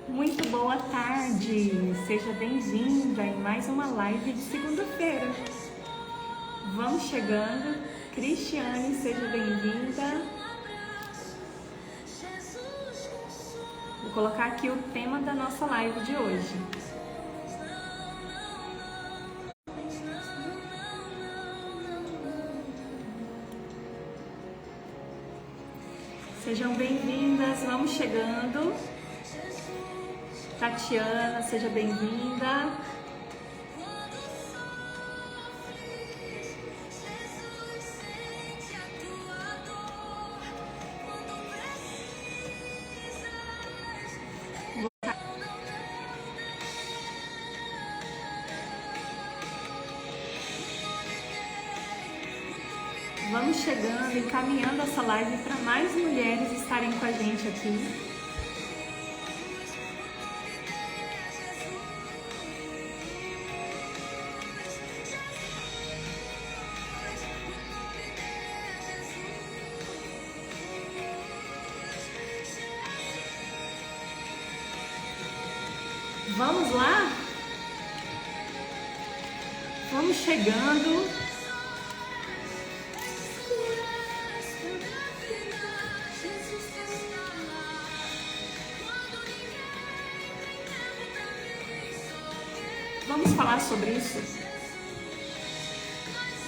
Muito boa tarde, seja bem-vinda em mais uma live de segunda-feira. Vamos chegando, Cristiane, seja bem-vinda. Vou colocar aqui o tema da nossa live de hoje. Sejam bem-vindas, vamos chegando. Tatiana, seja bem-vinda. Vamos chegando, encaminhando essa live para mais mulheres estarem com a gente aqui. Vamos lá? Vamos chegando. Vamos falar sobre isso?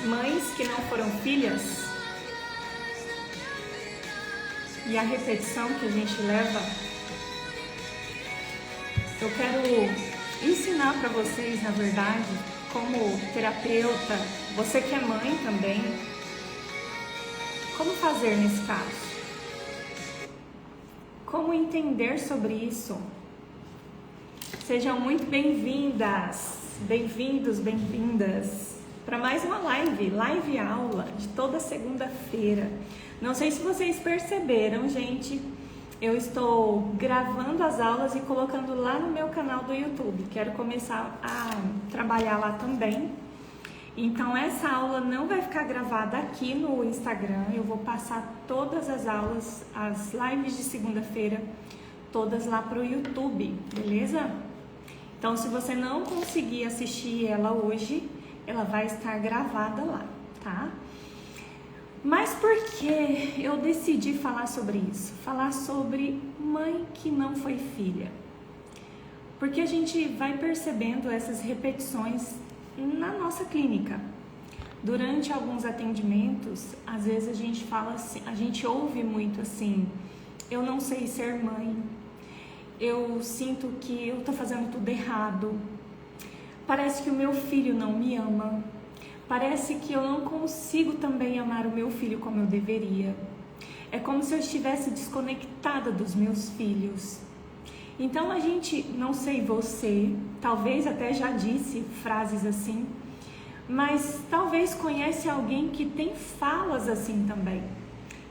Mães que não foram filhas e a repetição que a gente leva. Eu quero ensinar para vocês, na verdade, como terapeuta, você que é mãe também, como fazer nesse caso. Como entender sobre isso. Sejam muito bem-vindas, bem-vindos, bem-vindas para mais uma live aula de toda segunda-feira. Não sei se vocês perceberam, gente, eu estou gravando as aulas e colocando lá no meu canal do YouTube. Quero começar a trabalhar lá também. Então essa aula não vai ficar gravada aqui no Instagram, eu vou passar todas as aulas, as lives de segunda-feira, todas lá para o YouTube, beleza? Então, se você não conseguir assistir ela hoje, ela vai estar gravada lá, tá? Mas por que eu decidi falar sobre isso? Falar sobre mãe que não foi filha. Porque a gente vai percebendo essas repetições na nossa clínica. Durante alguns atendimentos, às vezes a gente fala assim, a gente ouve muito assim, eu não sei ser mãe. Eu sinto que eu tô fazendo tudo errado. Parece que o meu filho não me ama. Parece que eu não consigo também amar o meu filho como eu deveria. É como se eu estivesse desconectada dos meus filhos. Então a gente, não sei você, talvez até já disse frases assim, mas talvez conhece alguém que tem falas assim também.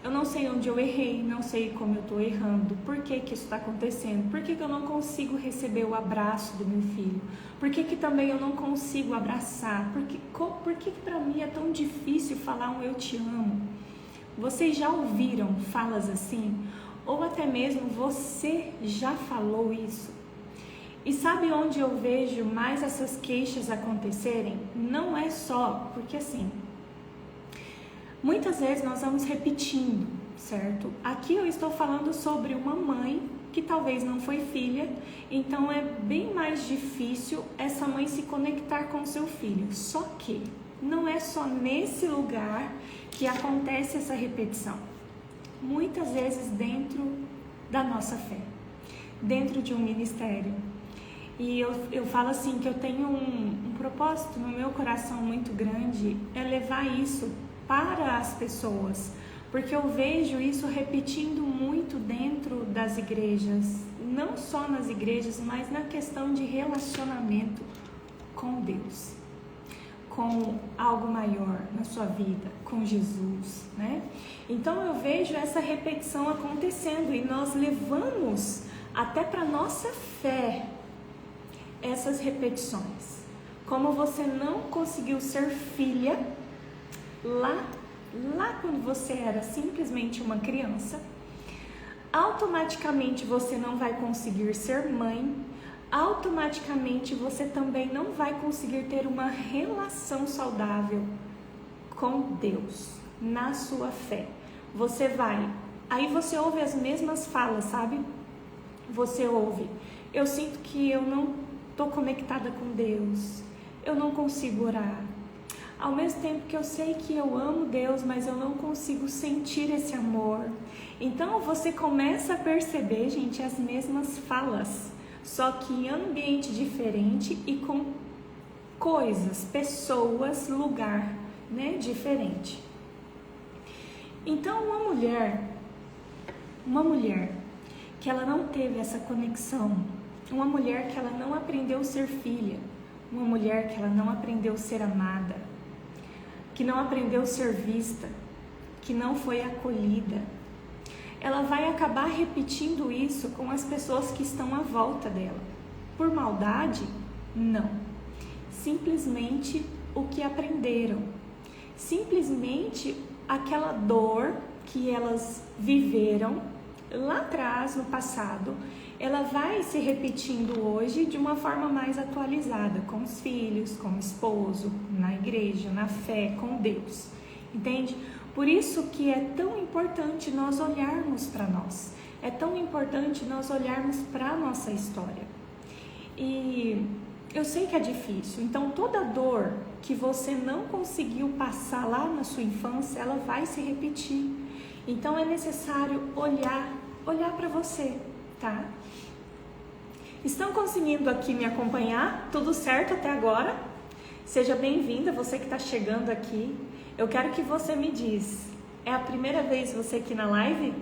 Eu não sei onde eu errei, não sei como eu estou errando, por que isso está acontecendo, por que eu não consigo receber o abraço do meu filho, por que também eu não consigo abraçar, por que para mim é tão difícil falar um eu te amo. Vocês já ouviram falas assim? Ou até mesmo você já falou isso? E sabe onde eu vejo mais essas queixas acontecerem? Não é só porque assim... Muitas vezes nós vamos repetindo, certo? Aqui eu estou falando sobre uma mãe que talvez não foi filha, então é bem mais difícil essa mãe se conectar com seu filho. Só que não é só nesse lugar que acontece essa repetição. Muitas vezes dentro da nossa fé, dentro de um ministério. E eu falo assim que eu tenho um propósito no meu coração muito grande, é levar isso para as pessoas, porque eu vejo isso repetindo muito dentro das igrejas, não só nas igrejas, mas na questão de relacionamento com Deus, com algo maior na sua vida, com Jesus, né? Então eu vejo essa repetição acontecendo e nós levamos até para nossa fé essas repetições. Como você não conseguiu ser filha lá quando você era simplesmente uma criança, automaticamente você não vai conseguir ser mãe, automaticamente você também não vai conseguir ter uma relação saudável com Deus, na sua fé. Você vai, aí você ouve as mesmas falas, sabe? Você ouve, eu sinto que eu não estou conectada com Deus, eu não consigo orar. Ao mesmo tempo que eu sei que eu amo Deus, mas eu não consigo sentir esse amor. Então você começa a perceber, gente, as mesmas falas, só que em ambiente diferente e com coisas, pessoas, lugar, né, diferente. Então uma mulher que ela não teve essa conexão, uma mulher que ela não aprendeu a ser filha, uma mulher que ela não aprendeu a ser amada, que não aprendeu a ser vista, que não foi acolhida, ela vai acabar repetindo isso com as pessoas que estão à volta dela. Por maldade? Não. Simplesmente o que aprenderam. Simplesmente aquela dor que elas viveram lá atrás, no passado, ela vai se repetindo hoje de uma forma mais atualizada, com os filhos, com o esposo, na igreja, na fé, com Deus. Entende? Por isso que é tão importante nós olharmos para nós. É tão importante nós olharmos para a nossa história. E eu sei que é difícil. Então, toda dor que você não conseguiu passar lá na sua infância, ela vai se repetir. Então, é necessário olhar para você, tá? Estão conseguindo aqui me acompanhar? Tudo certo até agora? Seja bem-vinda, você que está chegando aqui. Eu quero que você me diz, é a primeira vez você aqui na live?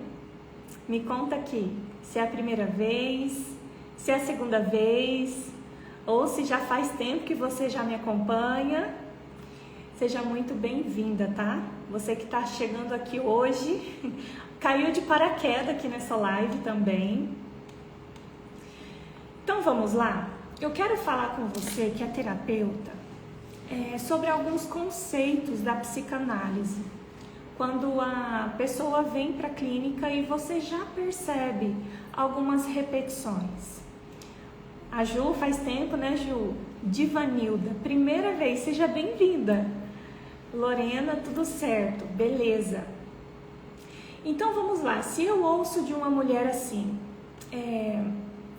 Me conta aqui, se é a primeira vez, se é a segunda vez, ou se já faz tempo que você já me acompanha. Seja muito bem-vinda, tá? Você que está chegando aqui hoje, caiu de paraquedas aqui nessa live também. Então vamos lá? Eu quero falar com você que é terapeuta sobre alguns conceitos da psicanálise. Quando a pessoa vem para a clínica e você já percebe algumas repetições. A Ju faz tempo, né, Ju? Divanilda, primeira vez, seja bem-vinda. Lorena, tudo certo, beleza. Então vamos lá, se eu ouço de uma mulher assim,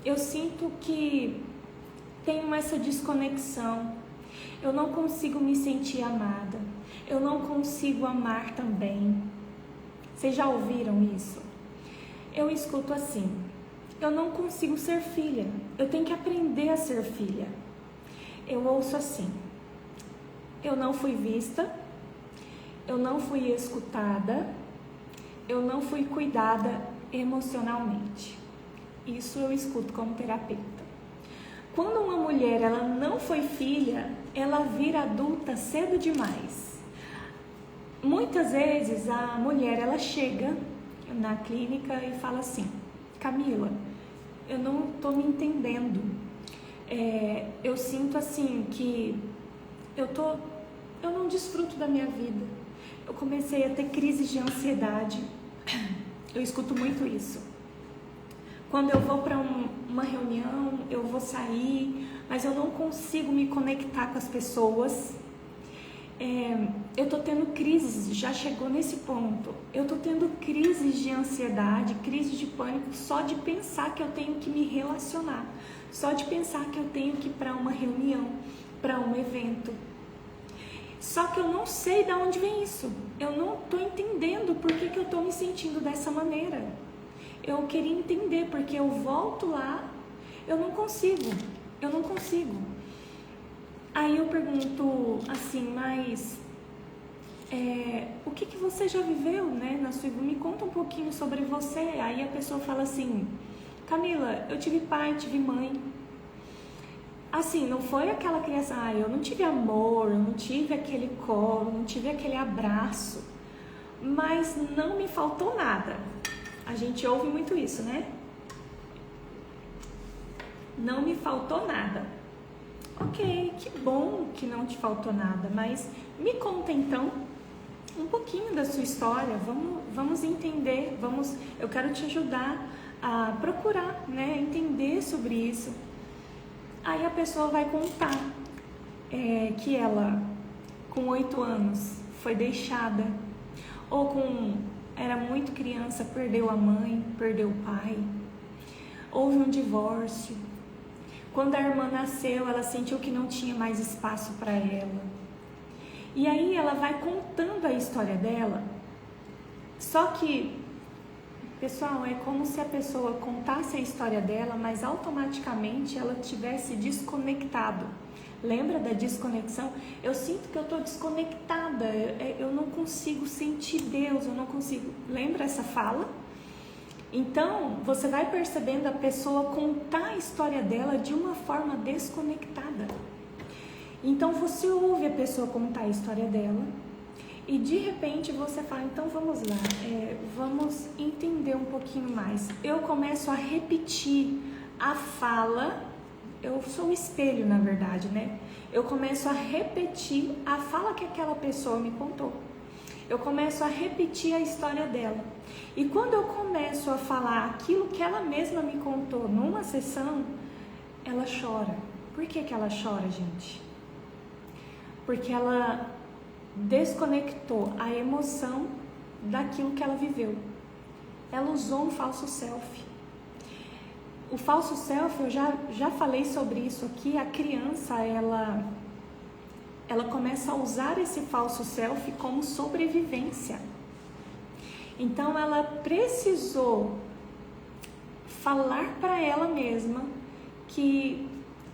eu sinto que tenho essa desconexão, eu não consigo me sentir amada, eu não consigo amar também. Vocês já ouviram isso? Eu escuto assim, eu não consigo ser filha, eu tenho que aprender a ser filha. Eu ouço assim, eu não fui vista, eu não fui escutada, eu não fui cuidada emocionalmente. Isso eu escuto como terapeuta. Quando uma mulher ela não foi filha, ela vira adulta cedo demais. Muitas vezes a mulher ela chega na clínica e fala assim, Camila, eu não estou me entendendo. Eu sinto assim que eu não desfruto da minha vida. Eu comecei a ter crises de ansiedade. Eu escuto muito isso. Quando eu vou para uma reunião, eu vou sair, mas eu não consigo me conectar com as pessoas. Eu tô tendo crises, já chegou nesse ponto. Eu tô tendo crises de ansiedade, crises de pânico, só de pensar que eu tenho que me relacionar, só de pensar que eu tenho que ir para uma reunião, para um evento. Só que eu não sei de onde vem isso. Eu não tô entendendo por que eu tô me sentindo dessa maneira. Eu queria entender, porque eu volto lá, eu não consigo. Aí eu pergunto assim, mas o que você já viveu, né, na sua vida? Me conta um pouquinho sobre você. Aí a pessoa fala assim, Camila, eu tive pai, tive mãe. Assim, não foi aquela criança, eu não tive amor, eu não tive aquele colo, não tive aquele abraço, mas não me faltou nada. A gente ouve muito isso, né? Não me faltou nada. Ok, que bom que não te faltou nada, mas me conta então, um pouquinho da sua história, vamos entender, eu quero te ajudar a procurar, né, entender sobre isso. Aí a pessoa vai contar que ela, com 8 anos, foi deixada, ou era muito criança, perdeu a mãe, perdeu o pai, houve um divórcio. Quando a irmã nasceu, ela sentiu que não tinha mais espaço para ela. E aí ela vai contando a história dela, só que, pessoal, é como se a pessoa contasse a história dela, mas automaticamente ela tivesse desconectado. Lembra da desconexão? Eu sinto que eu estou desconectada, eu não consigo sentir Deus, eu não consigo... Lembra essa fala? Então, você vai percebendo a pessoa contar a história dela de uma forma desconectada. Então, você ouve a pessoa contar a história dela e, de repente, você fala, então, vamos lá, vamos entender um pouquinho mais. Eu começo a repetir a fala, eu sou um espelho, na verdade, né? Eu começo a repetir a fala que aquela pessoa me contou. Eu começo a repetir a história dela. E quando eu começo a falar aquilo que ela mesma me contou numa sessão, ela chora. Por que ela chora, gente? Porque ela desconectou a emoção daquilo que ela viveu. Ela usou um falso self. O falso self, eu já falei sobre isso aqui, a criança, ela começa a usar esse falso self como sobrevivência. Então, ela precisou falar para ela mesma que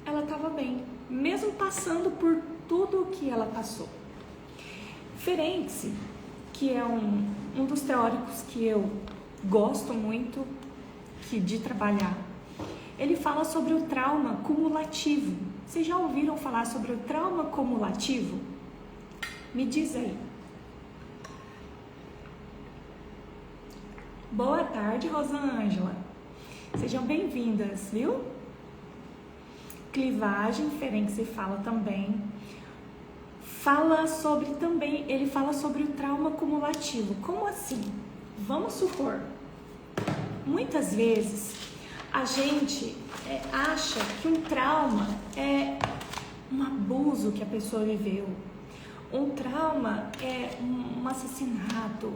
ela estava bem, mesmo passando por tudo o que ela passou. Ferenczi, que é um dos teóricos que eu gosto muito de trabalhar, ele fala sobre o trauma cumulativo. Vocês já ouviram falar sobre o trauma cumulativo? Me diz aí. Boa tarde, Rosângela. Sejam bem-vindas, viu? Clivagem, Ferenczi fala também. Ele fala sobre o trauma cumulativo. Como assim? Vamos supor, muitas vezes a gente acha que um trauma é um abuso que a pessoa viveu. Um trauma é um assassinato.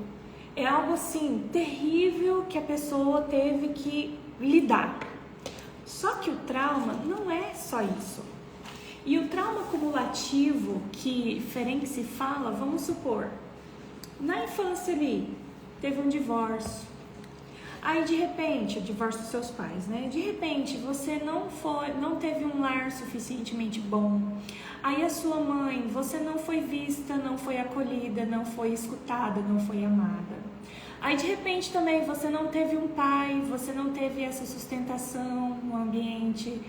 É algo assim, terrível que a pessoa teve que lidar. Só que o trauma não é só isso. E o trauma cumulativo que Ferenczi fala, vamos supor, na infância ali, teve um divórcio. Aí de repente, o divórcio dos seus pais, né? De repente, você não teve um lar suficientemente bom. Aí a sua mãe, você não foi vista, não foi acolhida, não foi escutada, não foi amada. Aí de repente também você não teve um pai, você não teve essa sustentação no ambiente.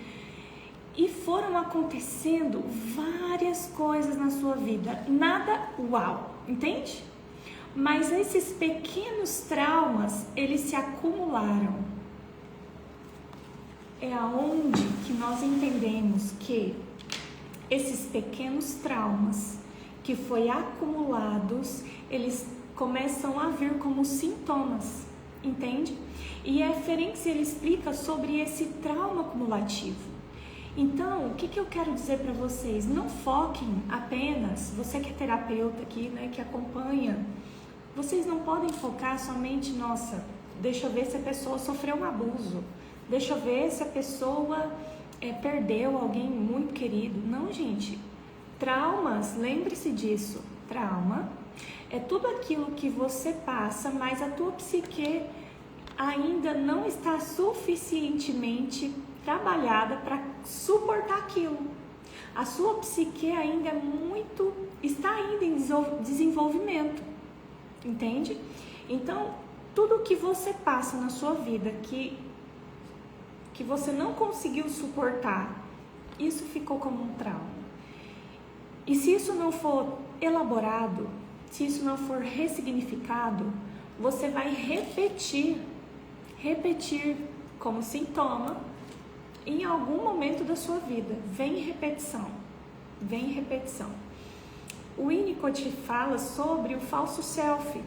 E foram acontecendo várias coisas na sua vida. Nada uau, entende? Mas esses pequenos traumas, eles se acumularam. É aonde que nós entendemos que esses pequenos traumas que foi acumulados, eles começam a vir como sintomas, entende? E a Ferenczi, ele explica sobre esse trauma acumulativo. Então, o que eu quero dizer para vocês? Não foquem apenas, você que é terapeuta aqui, né, que acompanha, vocês não podem focar somente, nossa, deixa eu ver se a pessoa sofreu um abuso, deixa eu ver se a pessoa perdeu alguém muito querido. Não, gente, traumas, lembre-se disso, trauma é tudo aquilo que você passa, mas a tua psique ainda não está suficientemente trabalhada para suportar aquilo. A sua psique ainda está ainda em desenvolvimento, entende? Então, tudo que você passa na sua vida que você não conseguiu suportar, isso ficou como um trauma. E se isso não for elaborado, se isso não for ressignificado, você vai repetir como sintoma em algum momento da sua vida. Vem repetição. O Winnicott fala sobre o falso self.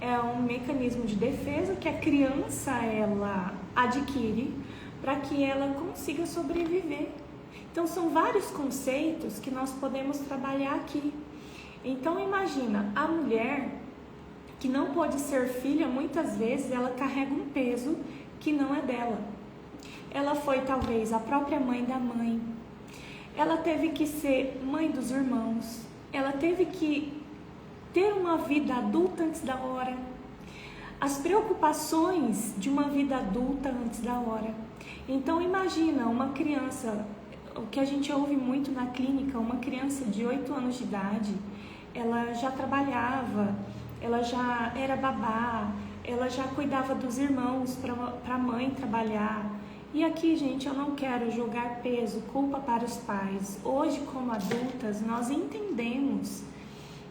É um mecanismo de defesa que a criança ela adquire para que ela consiga sobreviver. Então são vários conceitos que nós podemos trabalhar aqui. Então imagina, a mulher que não pode ser filha, muitas vezes ela carrega um peso que não é dela. Ela foi talvez a própria mãe da mãe. Ela teve que ser mãe dos irmãos. Ela teve que ter uma vida adulta antes da hora. As preocupações de uma vida adulta antes da hora. Então imagina uma criança, o que a gente ouve muito na clínica, uma criança de 8 anos de idade, ela já trabalhava, ela já era babá, ela já cuidava dos irmãos para a mãe trabalhar. E aqui, gente, eu não quero jogar peso, culpa para os pais. Hoje, como adultas, nós entendemos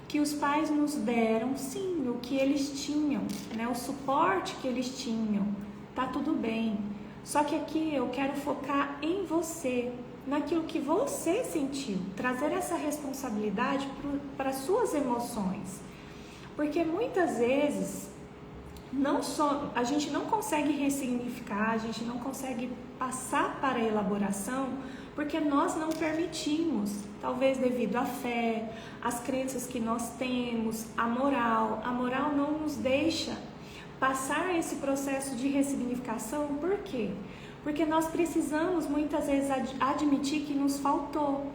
que os pais nos deram, sim, o que eles tinham, né? O suporte que eles tinham. Tá tudo bem. Só que aqui eu quero focar em você, naquilo que você sentiu. Trazer essa responsabilidade para suas emoções. Porque muitas vezes a gente não consegue ressignificar, a gente não consegue passar para a elaboração, porque nós não permitimos, talvez devido à fé, às crenças que nós temos, a moral não nos deixa passar esse processo de ressignificação. Por quê? Porque nós precisamos muitas vezes admitir que nos faltou,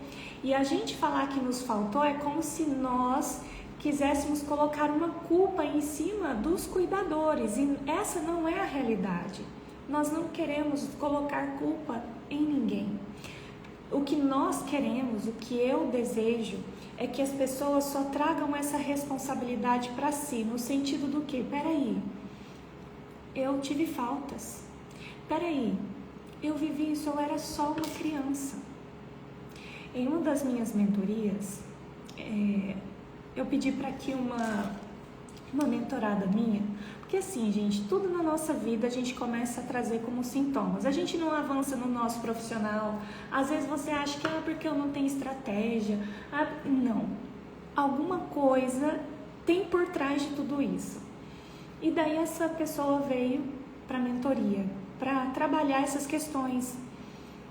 e a gente falar que nos faltou é como se nós quiséssemos colocar uma culpa em cima dos cuidadores, e essa não é a realidade. Nós não queremos colocar culpa em ninguém. O que nós queremos, o que eu desejo, é que as pessoas só tragam essa responsabilidade para si, no sentido do que? Peraí, eu tive faltas. Peraí, eu vivi isso, eu era só uma criança. Em uma das minhas mentorias, eu pedi para que uma mentorada minha, porque assim, gente, tudo na nossa vida a gente começa a trazer como sintomas. A gente não avança no nosso profissional. Às vezes você acha que porque eu não tenho estratégia. Não. Alguma coisa tem por trás de tudo isso. E daí essa pessoa veio para a mentoria, para trabalhar essas questões.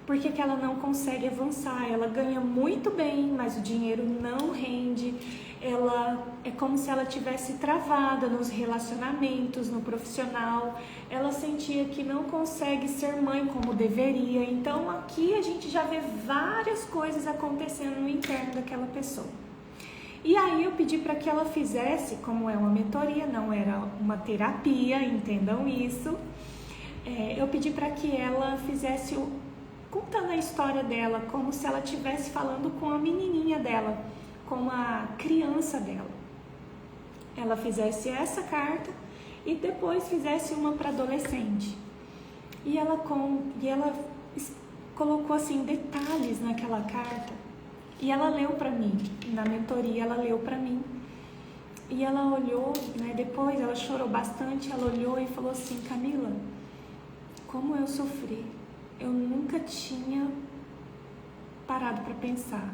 Por que ela não consegue avançar? Ela ganha muito bem, mas o dinheiro não rende. Ela é como se ela tivesse travada nos relacionamentos, no profissional. Ela sentia que não consegue ser mãe como deveria. Então aqui a gente já vê várias coisas acontecendo no interno daquela pessoa. E aí eu pedi para que ela fizesse, como é uma mentoria, não era uma terapia, entendam isso. Eu pedi para que ela fizesse contando a história dela, como se ela estivesse falando com a menininha dela, com a criança dela. Ela fizesse essa carta e depois fizesse uma para adolescente. E ela colocou assim detalhes naquela carta. E ela leu para mim, na mentoria ela leu para mim. E ela olhou, né, depois ela chorou bastante, ela olhou e falou assim: Camila, como eu sofri. Eu nunca tinha parado para pensar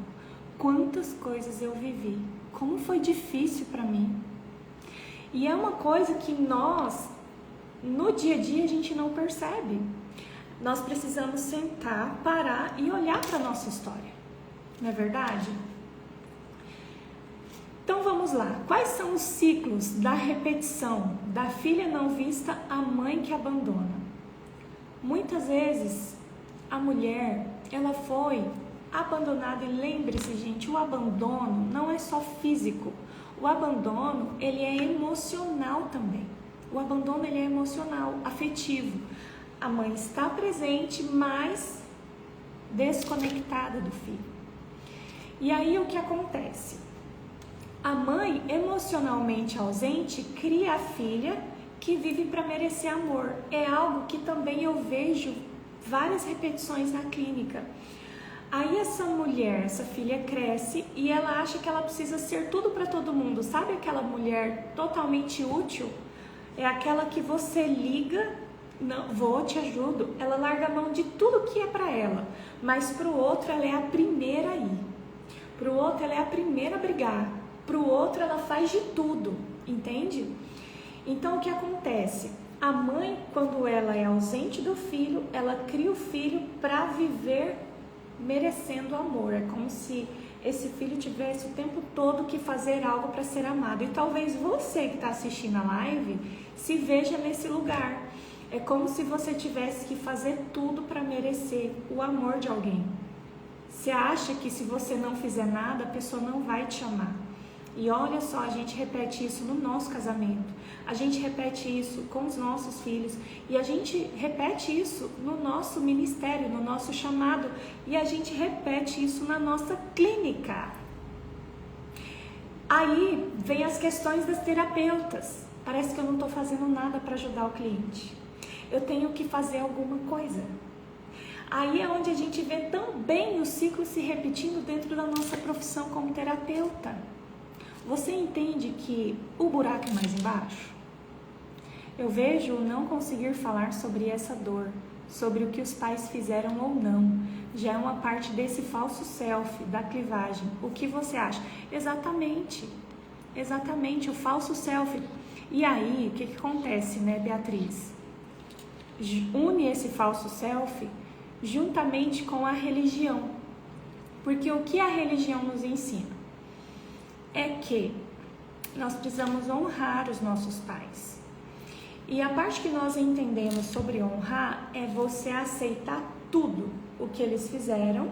quantas coisas eu vivi, como foi difícil para mim. E é uma coisa que nós, no dia a dia, a gente não percebe. Nós precisamos sentar, parar e olhar para a nossa história, não é verdade? Então vamos lá, quais são os ciclos da repetição da filha não vista à mãe que abandona? Muitas vezes a mulher, ela foi abandonada, e lembre-se, gente, o abandono não é só físico. O abandono, ele é emocional também. O abandono, ele é emocional, afetivo. A mãe está presente, mas desconectada do filho. E aí o que acontece? A mãe, emocionalmente ausente, cria a filha que vive para merecer amor. É algo que também eu vejo várias repetições na clínica. Aí essa mulher, essa filha cresce e ela acha que ela precisa ser tudo para todo mundo. Sabe aquela mulher totalmente útil? É aquela que você liga, não, vou, te ajudo. Ela larga a mão de tudo que é para ela, mas para o outro ela é a primeira a ir. Para o outro, ela é a primeira a brigar. Para o outro, ela faz de tudo, entende? Então, o que acontece? A mãe, quando ela é ausente do filho, ela cria o filho para viver merecendo amor. É como se esse filho tivesse o tempo todo que fazer algo para ser amado. E talvez você que está assistindo a live se veja nesse lugar. É como se você tivesse que fazer tudo para merecer o amor de alguém. Você acha que se você não fizer nada, a pessoa não vai te amar. E olha só, a gente repete isso no nosso casamento, a gente repete isso com os nossos filhos, e a gente repete isso no nosso ministério, no nosso chamado, e a gente repete isso na nossa clínica. Aí vem as questões das terapeutas. Parece que eu não estou fazendo nada para ajudar o cliente. Eu tenho que fazer alguma coisa. Aí é onde a gente vê também o ciclo se repetindo dentro da nossa profissão como terapeuta. Você entende que o buraco é mais embaixo? Eu vejo não conseguir falar sobre essa dor, sobre o que os pais fizeram ou não. Já é uma parte desse falso self, da clivagem. O que você acha? Exatamente, o falso self. E aí, o que acontece, né, Beatriz? Une esse falso self juntamente com a religião. Porque o que a religião nos ensina? É que nós precisamos honrar os nossos pais. E a parte que nós entendemos sobre honrar é você aceitar tudo o que eles fizeram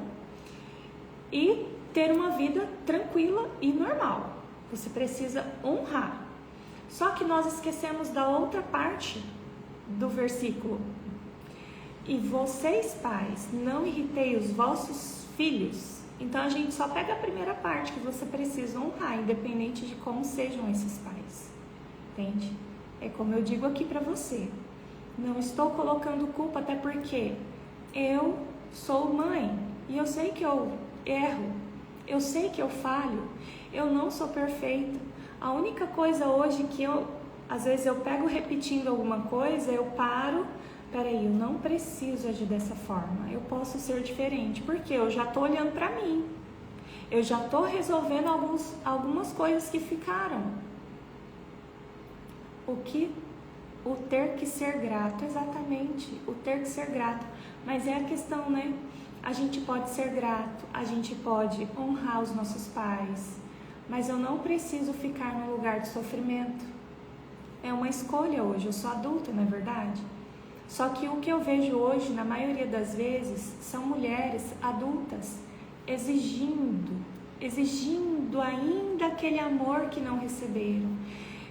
e ter uma vida tranquila e normal. Você precisa honrar. Só que nós esquecemos da outra parte do versículo. E vocês, pais, não irritei os vossos filhos. Então a gente só pega a primeira parte, que você precisa honrar, independente de como sejam esses pais. Entende? É como eu digo aqui pra você. Não estou colocando culpa, até porque eu sou mãe e eu sei que eu erro, eu sei que eu falho, eu não sou perfeita. A única coisa hoje que às vezes eu pego repetindo alguma coisa, eu paro. Peraí, eu não preciso agir dessa forma, eu posso ser diferente, porque eu já estou olhando para mim, eu já estou resolvendo algumas coisas que ficaram. O ter que ser grato, exatamente, o ter que ser grato, mas é a questão, né? A gente pode ser grato, a gente pode honrar os nossos pais, mas eu não preciso ficar num lugar de sofrimento. É uma escolha hoje, eu sou adulta, não é verdade? Só que o que eu vejo hoje, na maioria das vezes, são mulheres adultas exigindo ainda aquele amor que não receberam,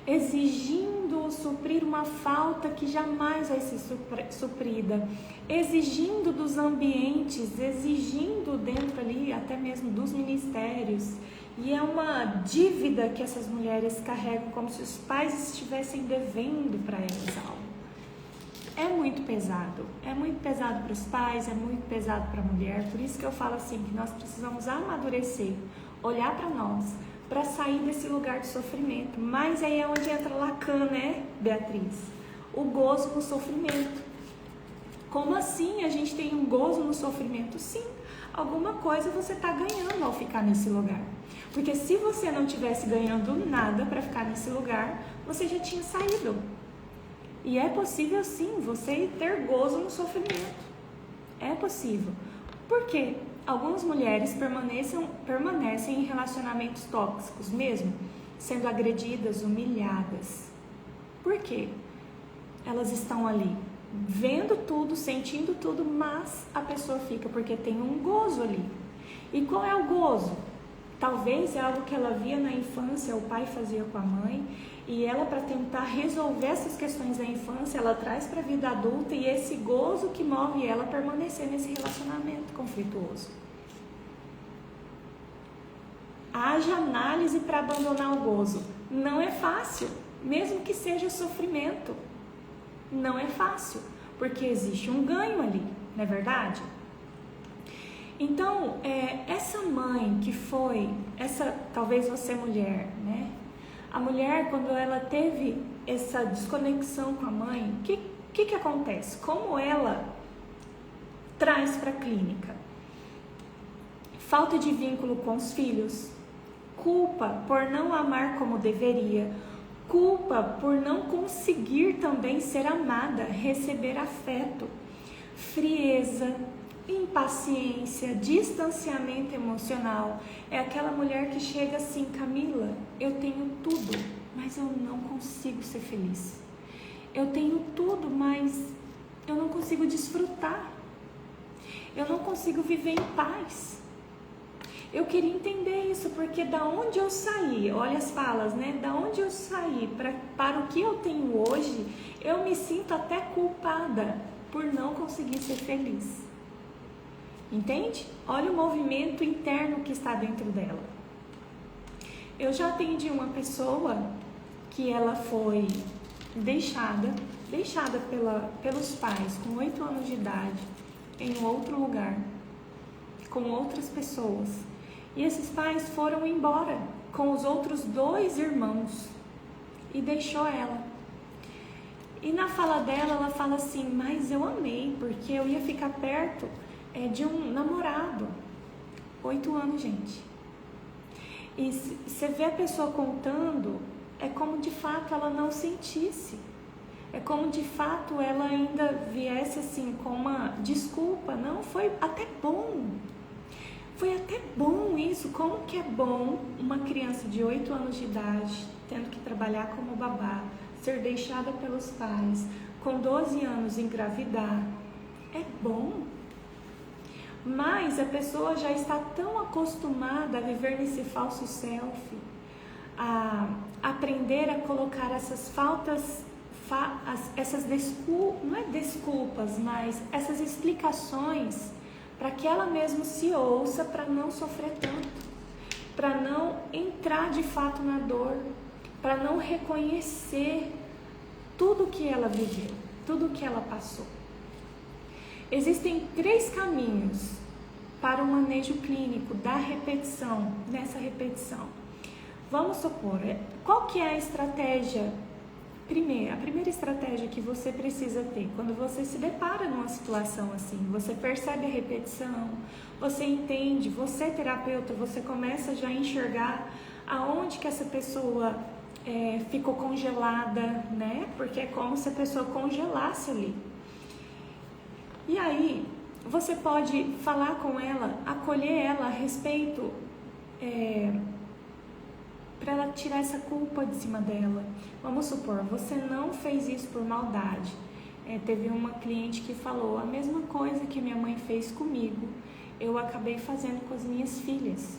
exigindo suprir uma falta que jamais vai ser suprida, exigindo dos ambientes, exigindo dentro ali até mesmo dos ministérios. E é uma dívida que essas mulheres carregam, como se os pais estivessem devendo para elas algo. É muito pesado para os pais, é muito pesado para a mulher. Por isso que eu falo assim, que nós precisamos amadurecer, olhar para nós, para sair desse lugar de sofrimento. Mas aí é onde entra Lacan, né, Beatriz? O gozo no sofrimento. Como assim a gente tem um gozo no sofrimento? Sim, alguma coisa você está ganhando ao ficar nesse lugar. Porque se você não estivesse ganhando nada para ficar nesse lugar, você já tinha saído. E é possível sim você ter gozo no sofrimento. É possível. Por quê? Algumas mulheres permanecem em relacionamentos tóxicos, mesmo sendo agredidas, humilhadas. Por quê? Elas estão ali vendo tudo, sentindo tudo, mas a pessoa fica porque tem um gozo ali. E qual é o gozo? Talvez é algo que ela via na infância, o pai fazia com a mãe, e ela, para tentar resolver essas questões da infância, ela traz para a vida adulta, e esse gozo que move ela a permanecer nesse relacionamento conflituoso. Haja análise para abandonar o gozo. Não é fácil, mesmo que seja sofrimento. Não é fácil, porque existe um ganho ali, não é verdade? Então, essa mãe que foi, talvez você mulher, né? A mulher, quando ela teve essa desconexão com a mãe, o que acontece? Como ela traz para a clínica? falta de vínculo com os filhos, culpa por não amar como deveria, culpa por não conseguir também ser amada, receber afeto, frieza, impaciência, distanciamento emocional. É aquela mulher que chega assim: Camila, eu tenho tudo, mas eu não consigo ser feliz. Eu tenho tudo, mas eu não consigo desfrutar. Eu não consigo viver em paz. Eu queria entender isso, porque da onde eu saí, olha as falas, né? Da onde eu saí para o que eu tenho hoje, eu me sinto até culpada por não conseguir ser feliz. Entende? Olha o movimento interno que está dentro dela. Eu já atendi uma pessoa que ela foi deixada pelos pais com 8 anos de idade em outro lugar, com outras pessoas. E esses pais foram embora com os outros 2 irmãos e deixou ela. E na fala dela, ela fala assim: mas eu amei, porque eu ia ficar perto de um namorado. 8 anos, gente. E você vê a pessoa contando, é como de fato ela não sentisse. É como de fato ela ainda viesse assim com uma desculpa. Não, foi até bom. Foi até bom isso. Como que é bom uma criança de 8 anos de idade tendo que trabalhar como babá, ser deixada pelos pais, com 12 anos engravidar? É bom. Mas a pessoa já está tão acostumada a viver nesse falso self, a aprender a colocar essas faltas, não é desculpas, mas essas explicações para que ela mesma se ouça, para não sofrer tanto, para não entrar de fato na dor, para não reconhecer tudo que ela viveu, tudo que ela passou. Existem 3 caminhos para o manejo clínico da repetição, nessa repetição. Vamos supor, qual que é a estratégia? A primeira estratégia que você precisa ter quando você se depara numa situação assim, você percebe a repetição, você entende, você terapeuta, você começa já a enxergar aonde que essa pessoa ficou congelada, né? Porque é como se a pessoa congelasse ali. E aí, você pode falar com ela, acolher ela a respeito, para ela tirar essa culpa de cima dela. Vamos supor, você não fez isso por maldade. Teve uma cliente que falou: a mesma coisa que minha mãe fez comigo, eu acabei fazendo com as minhas filhas.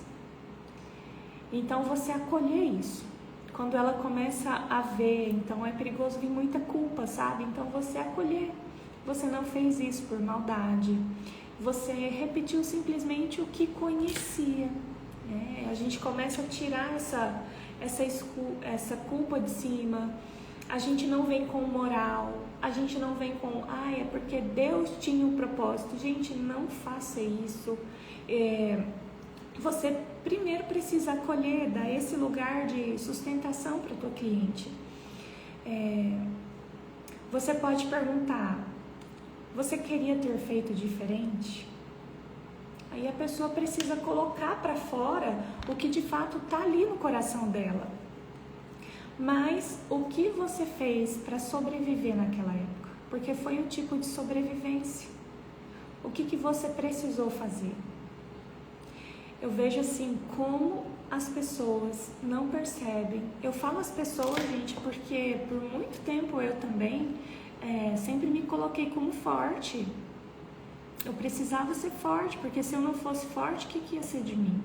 Então, você acolher isso. Quando ela começa a ver, então é perigoso vir muita culpa, sabe? Então, você acolher. Você não fez isso por maldade. Você repetiu simplesmente o que conhecia. A gente começa a tirar essa culpa de cima. A gente não vem com moral. A gente não vem com, é porque Deus tinha um propósito. Gente, não faça isso. Você primeiro precisa acolher, dar esse lugar de sustentação para o teu cliente. Você pode perguntar: você queria ter feito diferente? Aí a pessoa precisa colocar para fora o que de fato está ali no coração dela. Mas o que você fez para sobreviver naquela época? Porque foi um tipo de sobrevivência. O que você precisou fazer? Eu vejo assim como as pessoas não percebem. Eu falo as pessoas, gente, porque por muito tempo eu também sempre me coloquei como forte. Eu precisava ser forte, porque se eu não fosse forte, o que ia ser de mim?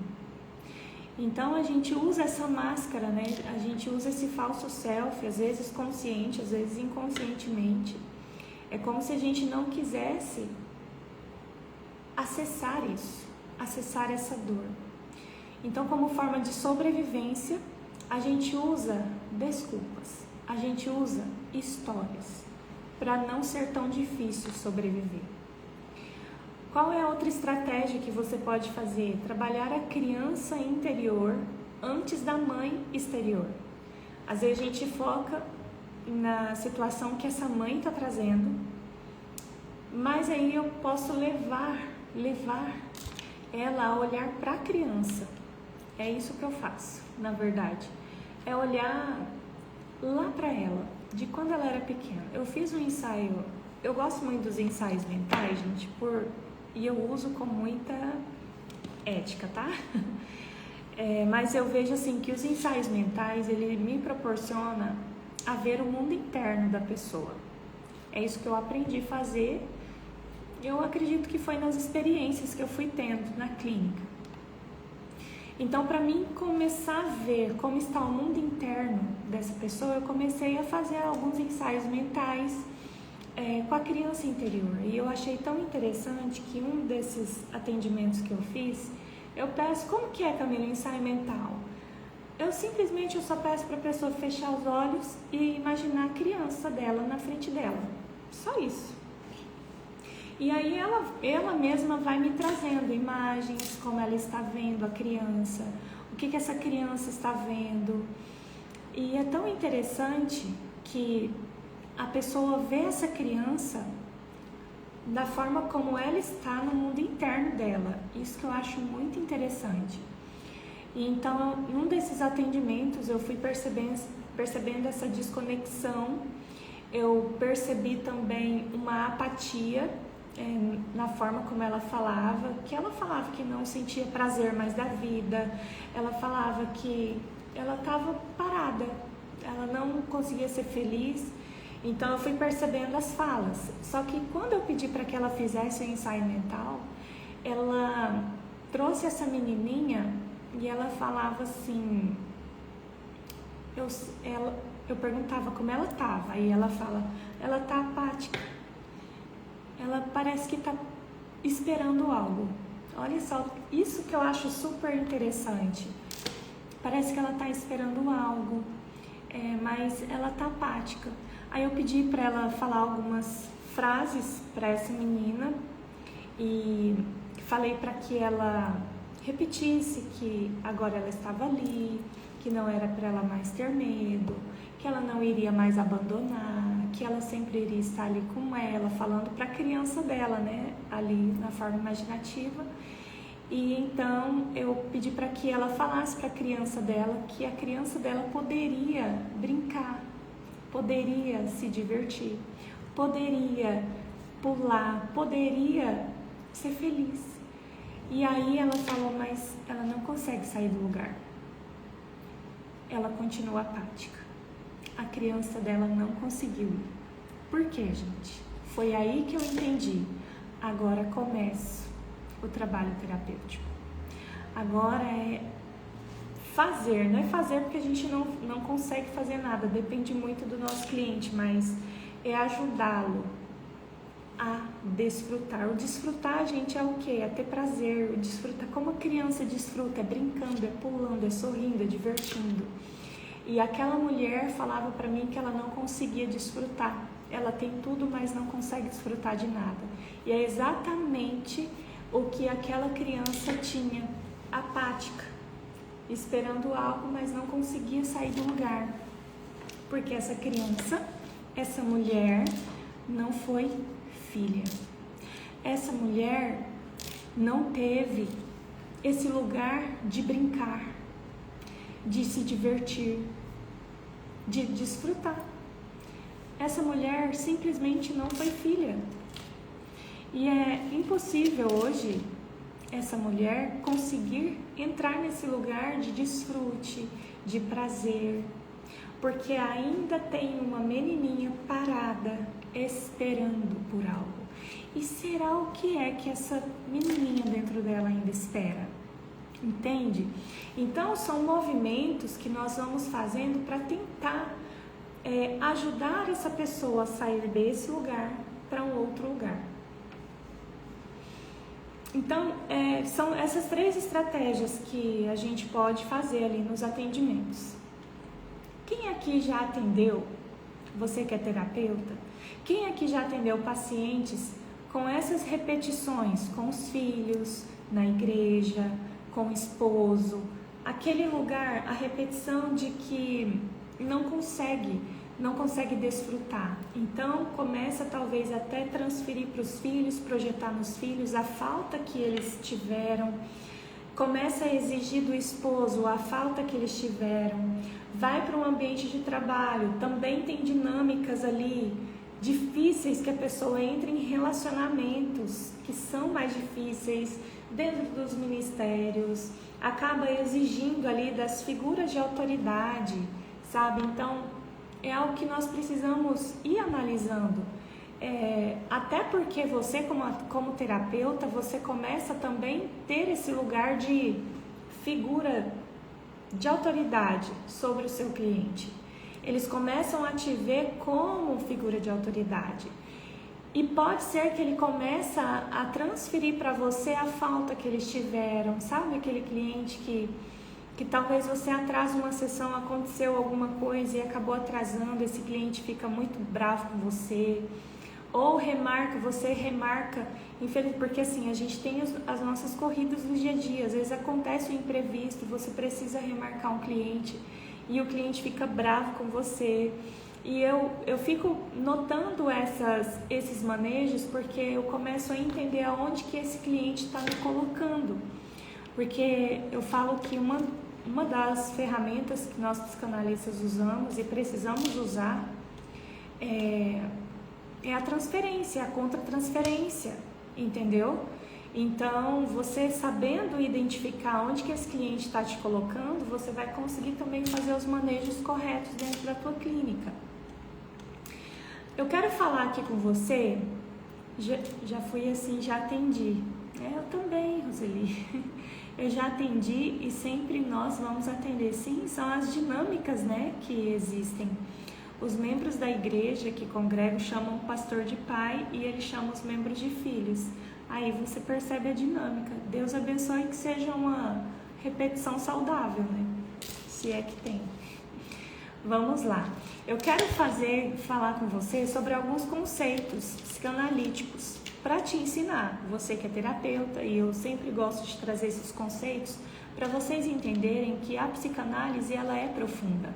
Então a gente usa essa máscara, né? A gente usa esse falso self, às vezes consciente, às vezes inconscientemente. É como se a gente não quisesse acessar isso, acessar essa dor. Então, como forma de sobrevivência, a gente usa desculpas, a gente usa histórias, para não ser tão difícil sobreviver. Qual é a outra estratégia que você pode fazer? Trabalhar a criança interior antes da mãe exterior. Às vezes a gente foca na situação que essa mãe está trazendo, mas aí eu posso levar ela a olhar para a criança. É isso que eu faço, na verdade. É olhar lá para ela, de quando ela era pequena. Eu fiz um ensaio, eu gosto muito dos ensaios mentais, gente, e eu uso com muita ética, tá? Mas eu vejo assim que os ensaios mentais, ele me proporciona a ver o mundo interno da pessoa. É isso que eu aprendi a fazer. Eu acredito que foi nas experiências que eu fui tendo na clínica. Então, para mim começar a ver como está o mundo interno dessa pessoa, eu comecei a fazer alguns ensaios mentais com a criança interior. E eu achei tão interessante que um desses atendimentos que eu fiz, eu peço, como que é, Camila, o ensaio mental? Eu só peço para a pessoa fechar os olhos e imaginar a criança dela na frente dela. Só isso. E aí ela mesma vai me trazendo imagens, como ela está vendo a criança, o que essa criança está vendo. E é tão interessante que a pessoa vê essa criança da forma como ela está no mundo interno dela. Isso que eu acho muito interessante. E então, num desses atendimentos, eu fui percebendo essa desconexão. Eu percebi também uma apatia na forma como ela falava, que não sentia prazer mais da vida. Ela falava que ela estava parada, ela não conseguia ser feliz. Então eu fui percebendo as falas. Só que quando eu pedi para que ela fizesse o ensaio mental, ela trouxe essa menininha e ela falava assim, eu perguntava como ela estava, aí ela fala, ela está apática, ela parece que está esperando algo. Olha só, isso que eu acho super interessante. Parece que ela está esperando algo, mas ela está apática. Aí eu pedi para ela falar algumas frases para essa menina e falei para que ela repetisse que agora ela estava ali, que não era para ela mais ter medo, que ela não iria mais abandonar, que ela sempre iria estar ali com ela, falando para a criança dela, né, ali na forma imaginativa. E então eu pedi para que ela falasse para a criança dela que a criança dela poderia brincar, poderia se divertir, poderia pular, poderia ser feliz. E aí ela falou, mas ela não consegue sair do lugar. Ela continua apática. A criança dela não conseguiu ir. Por quê, gente? Foi aí que eu entendi. Agora começa o trabalho terapêutico. Agora é fazer, não é fazer porque a gente não consegue fazer nada, depende muito do nosso cliente, mas é ajudá-lo a desfrutar. O desfrutar, gente, é o quê? É ter prazer, o desfrutar como a criança desfruta, é brincando, é pulando, é sorrindo, é divertindo. E aquela mulher falava para mim que ela não conseguia desfrutar. Ela tem tudo, mas não consegue desfrutar de nada. E é exatamente o que aquela criança tinha, apática, esperando algo, mas não conseguia sair do lugar. Porque essa criança, essa mulher, não foi filha. Essa mulher não teve esse lugar de brincar, de se divertir, de desfrutar. Essa mulher simplesmente não foi filha. E é impossível hoje essa mulher conseguir entrar nesse lugar de desfrute, de prazer, porque ainda tem uma menininha parada esperando por algo. E será o que é que essa menininha dentro dela ainda espera? Entende? Então são movimentos que nós vamos fazendo para tentar ajudar essa pessoa a sair desse lugar para um outro lugar. Então, são essas 3 estratégias que a gente pode fazer ali nos atendimentos. Quem aqui já atendeu, você que é terapeuta, quem aqui já atendeu pacientes com essas repetições, com os filhos, na igreja, com o esposo, aquele lugar, a repetição de que não consegue não consegue desfrutar. Então começa talvez até transferir para os filhos, projetar nos filhos a falta que eles tiveram, começa a exigir do esposo a falta que eles tiveram, vai para um ambiente de trabalho, também tem dinâmicas ali difíceis que a pessoa entra em relacionamentos que são mais difíceis dentro dos ministérios, acaba exigindo ali das figuras de autoridade, sabe? Então é algo que nós precisamos ir analisando, até porque você como terapeuta, você começa também a ter esse lugar de figura de autoridade sobre o seu cliente. Eles começam a te ver como figura de autoridade. E pode ser que ele comece a transferir para você a falta que eles tiveram, sabe? Aquele cliente que talvez você atrasa uma sessão, aconteceu alguma coisa e acabou atrasando, esse cliente fica muito bravo com você. Ou você remarca, infelizmente, porque assim, a gente tem as nossas corridas do dia a dia, às vezes acontece um imprevisto, você precisa remarcar um cliente e o cliente fica bravo com você. E eu fico notando esses manejos porque eu começo a entender aonde que esse cliente está me colocando. Porque eu falo que uma das ferramentas que nós psicanalistas usamos e precisamos usar é a transferência, a contra-transferência, entendeu? Então, você sabendo identificar onde que esse cliente está te colocando, você vai conseguir também fazer os manejos corretos dentro da tua clínica. Eu quero falar aqui com você, já fui assim, já atendi. Eu também, Roseli. Eu já atendi e sempre nós vamos atender. Sim, são as dinâmicas, né, que existem. Os membros da igreja que congregam chamam o pastor de pai e ele chama os membros de filhos. Aí você percebe a dinâmica. Deus abençoe que seja uma repetição saudável, né? Se é que tem. Vamos lá. Eu quero falar com você sobre alguns conceitos psicanalíticos para te ensinar. Você que é terapeuta, e eu sempre gosto de trazer esses conceitos para vocês entenderem que a psicanálise ela é profunda.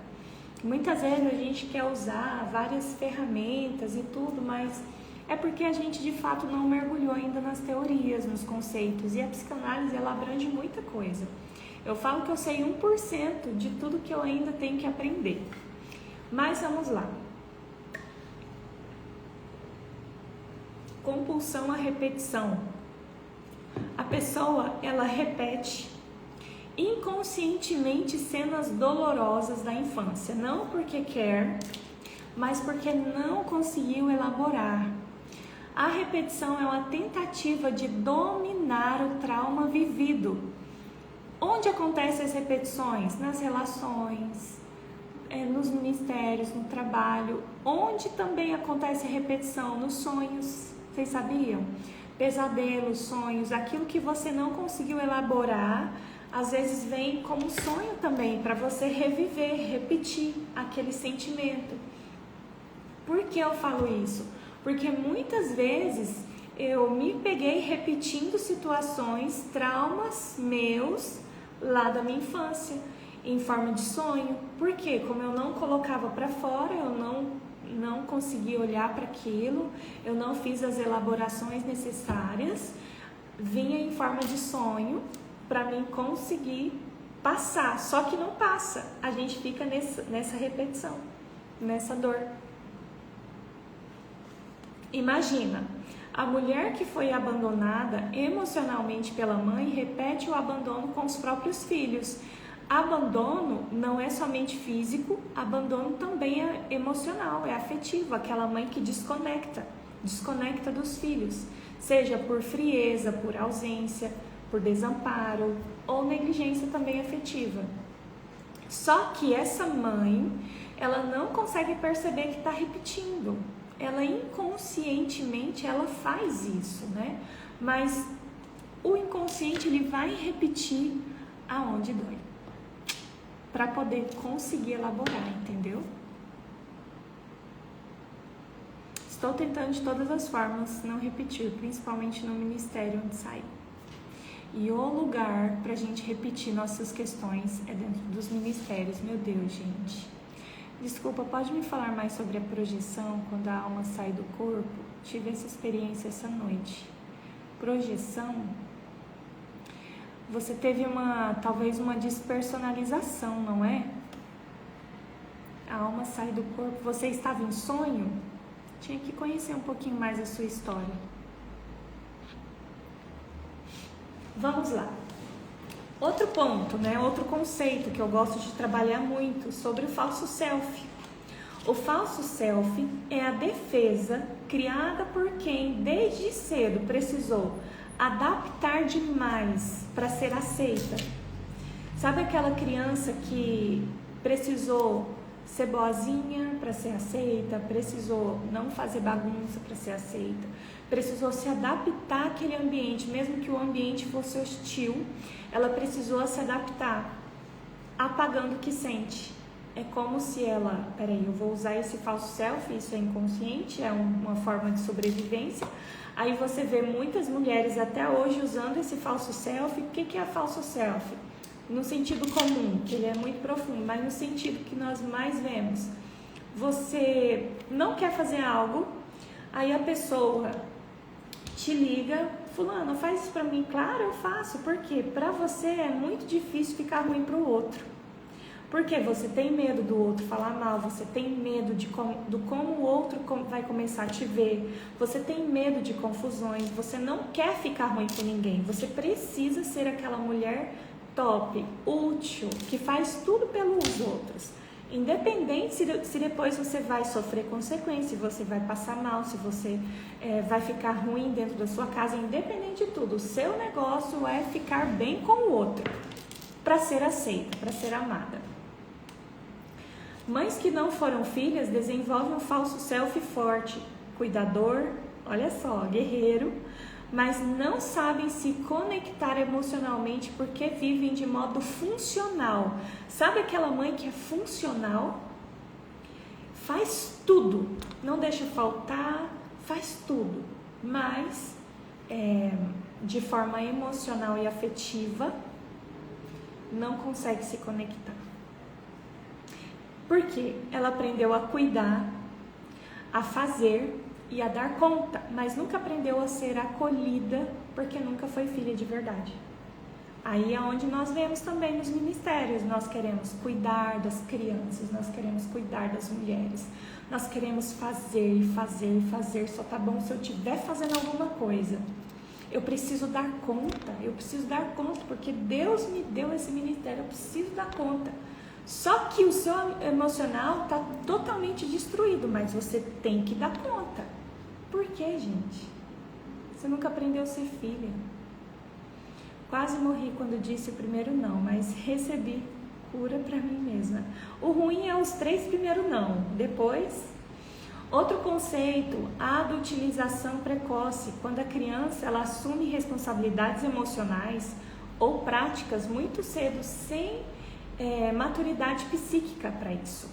Muitas vezes a gente quer usar várias ferramentas e tudo, mas é porque a gente de fato não mergulhou ainda nas teorias, nos conceitos. E a psicanálise ela abrange muita coisa. Eu falo que eu sei 1% de tudo que eu ainda tenho que aprender. Mas vamos lá. Compulsão à repetição. A pessoa, ela repete inconscientemente cenas dolorosas da infância, não porque quer, mas porque não conseguiu elaborar. A repetição é uma tentativa de dominar o trauma vivido. Onde acontecem as repetições? Nas relações, nos ministérios, no trabalho. Onde também acontece a repetição? Nos sonhos. Vocês sabiam? Pesadelos, sonhos, aquilo que você não conseguiu elaborar, às vezes vem como sonho também, para você reviver, repetir aquele sentimento. Por que eu falo isso? Porque muitas vezes eu me peguei repetindo situações, traumas meus lá da minha infância, em forma de sonho. Por quê? Como eu não colocava para fora, eu não consegui olhar para aquilo, eu não fiz as elaborações necessárias, vinha em forma de sonho para mim conseguir passar. Só que não passa, a gente fica nessa repetição, nessa dor. Imagina, a mulher que foi abandonada emocionalmente pela mãe repete o abandono com os próprios filhos. Abandono não é somente físico, abandono também é emocional, é afetivo, aquela mãe que desconecta dos filhos, seja por frieza, por ausência, por desamparo ou negligência também afetiva. Só que essa mãe, ela não consegue perceber que está repetindo. Ela inconscientemente ela faz isso, né? Mas o inconsciente ele vai repetir aonde dói, para poder conseguir elaborar, entendeu? Estou tentando de todas as formas não repetir, principalmente no ministério onde saí. E o lugar para a gente repetir nossas questões é dentro dos ministérios. Meu Deus, gente. Desculpa, pode me falar mais sobre a projeção quando a alma sai do corpo? Tive essa experiência essa noite. Projeção, você teve talvez uma despersonalização, não é? A alma sai do corpo, você estava em sonho? Tinha que conhecer um pouquinho mais a sua história. Vamos lá. Outro ponto, né? Outro conceito que eu gosto de trabalhar muito sobre o falso self. O falso self é a defesa criada por quem desde cedo precisou adaptar demais para ser aceita. Sabe aquela criança que precisou ser boazinha para ser aceita, precisou não fazer bagunça para ser aceita, precisou se adaptar àquele ambiente, mesmo que o ambiente fosse hostil, ela precisou se adaptar, apagando o que sente. É como se ela, peraí, eu vou usar esse falso self, isso é inconsciente, é uma forma de sobrevivência. Aí você vê muitas mulheres até hoje usando esse falso self. O que é falso self? No sentido comum, que ele é muito profundo, mas no sentido que nós mais vemos. Você não quer fazer algo, aí a pessoa te liga, fulano, faz isso pra mim. Claro, eu faço, porque pra você é muito difícil ficar ruim pro outro. Porque você tem medo do outro falar mal, você tem medo do como o outro vai começar a te ver, você tem medo de confusões, você não quer ficar ruim com ninguém, você precisa ser aquela mulher top, útil, que faz tudo pelos outros. Independente se depois você vai sofrer consequências, se você vai passar mal, se você vai ficar ruim dentro da sua casa, independente de tudo, o seu negócio é ficar bem com o outro, para ser aceita, para ser amada. Mães que não foram filhas desenvolvem um falso self forte, cuidador, olha só, guerreiro, mas não sabem se conectar emocionalmente porque vivem de modo funcional. Sabe aquela mãe que é funcional? Faz tudo, não deixa faltar, faz tudo, mas de forma emocional e afetiva não consegue se conectar. Porque ela aprendeu a cuidar, a fazer e a dar conta, mas nunca aprendeu a ser acolhida, porque nunca foi filha de verdade. Aí é onde nós vemos também nos ministérios, nós queremos cuidar das crianças, nós queremos cuidar das mulheres, nós queremos fazer, só tá bom se eu estiver fazendo alguma coisa. Eu preciso dar conta, porque Deus me deu esse ministério, eu preciso dar conta. Só que o seu emocional está totalmente destruído, mas você tem que dar conta. Por quê, gente? Você nunca aprendeu a ser filha. Quase morri quando disse o primeiro não, mas recebi cura para mim mesma. O ruim é os 3 primeiros não. Depois, outro conceito, a adultização precoce, quando a criança ela assume responsabilidades emocionais ou práticas muito cedo, sem maturidade psíquica para isso.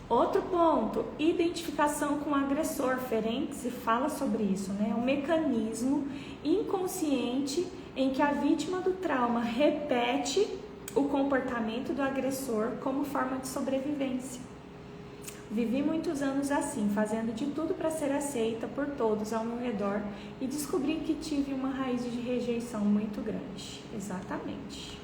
Outro ponto, identificação com o agressor. Ferenczi fala sobre isso, né? Um mecanismo inconsciente em que a vítima do trauma repete o comportamento do agressor como forma de sobrevivência. Vivi muitos anos assim, fazendo de tudo para ser aceita por todos ao meu redor e descobri que tive uma raiz de rejeição muito grande. Exatamente.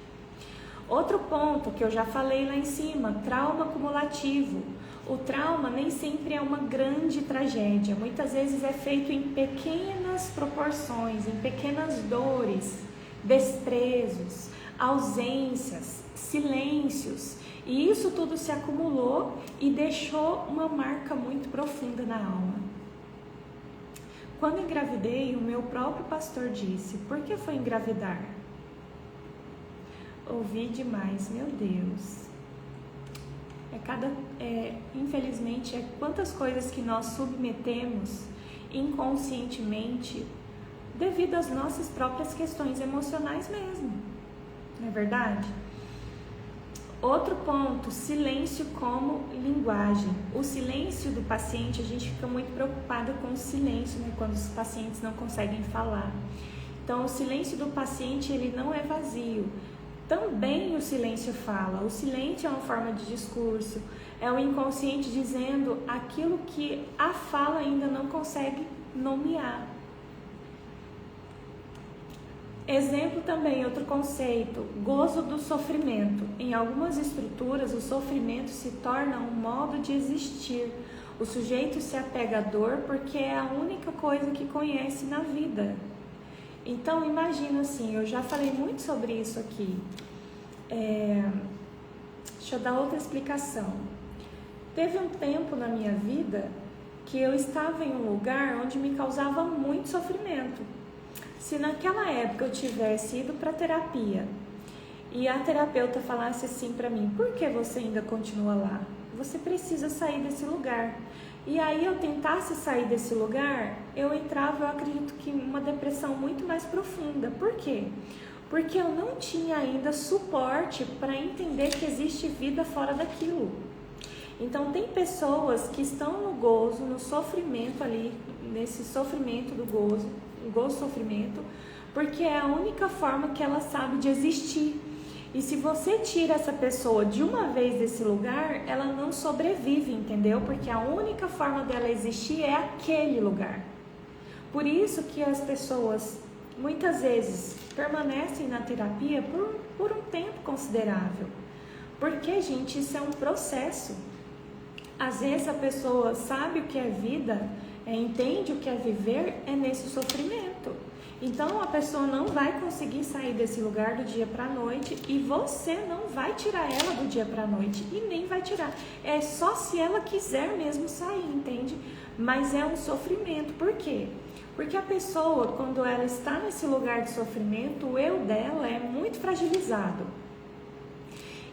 Outro ponto que eu já falei lá em cima, trauma acumulativo. O trauma nem sempre é uma grande tragédia, muitas vezes é feito em pequenas proporções, em pequenas dores, desprezos, ausências, silêncios, e isso tudo se acumulou e deixou uma marca muito profunda na alma. Quando engravidei, o meu próprio pastor disse: por que foi engravidar? Ouvi demais, meu Deus. Infelizmente, quantas coisas que nós submetemos inconscientemente devido às nossas próprias questões emocionais mesmo, não é verdade? Outro ponto, silêncio como linguagem. O silêncio do paciente, a gente fica muito preocupada com o silêncio, né, quando os pacientes não conseguem falar. Então, o silêncio do paciente, ele não é vazio. também o silêncio fala. O silêncio é uma forma de discurso, é o inconsciente dizendo aquilo que a fala ainda não consegue nomear. Exemplo também, outro conceito, gozo do sofrimento. Em algumas estruturas, o sofrimento se torna um modo de existir. O sujeito se apega à dor porque é a única coisa que conhece na vida. Então, imagina assim, eu já falei muito sobre isso aqui. Deixa eu dar outra explicação. Teve um tempo na minha vida que eu estava em um lugar onde me causava muito sofrimento. Se naquela época eu tivesse ido para terapia e a terapeuta falasse assim para mim, por que você ainda continua lá? Você precisa sair desse lugar. E aí eu tentasse sair desse lugar, eu entrava, eu acredito que em uma depressão muito mais profunda. Por quê? Porque eu não tinha ainda suporte para entender que existe vida fora daquilo. Então tem pessoas que estão no gozo, no sofrimento ali, nesse sofrimento do gozo, o gozo-sofrimento, porque é a única forma que ela sabe de existir. E se você tira essa pessoa de uma vez desse lugar, ela não sobrevive, entendeu? Porque a única forma dela existir é aquele lugar. Por isso que as pessoas, muitas vezes, permanecem na terapia por um tempo considerável. Porque, gente, isso é um processo. Às vezes a pessoa sabe o que é vida, entende o que é viver, é nesse sofrimento. Então a pessoa não vai conseguir sair desse lugar do dia para a noite e você não vai tirar ela do dia para a noite e nem vai tirar. É só se ela quiser mesmo sair, entende? Mas é um sofrimento. Por quê? Porque a pessoa, quando ela está nesse lugar de sofrimento, o eu dela é muito fragilizado.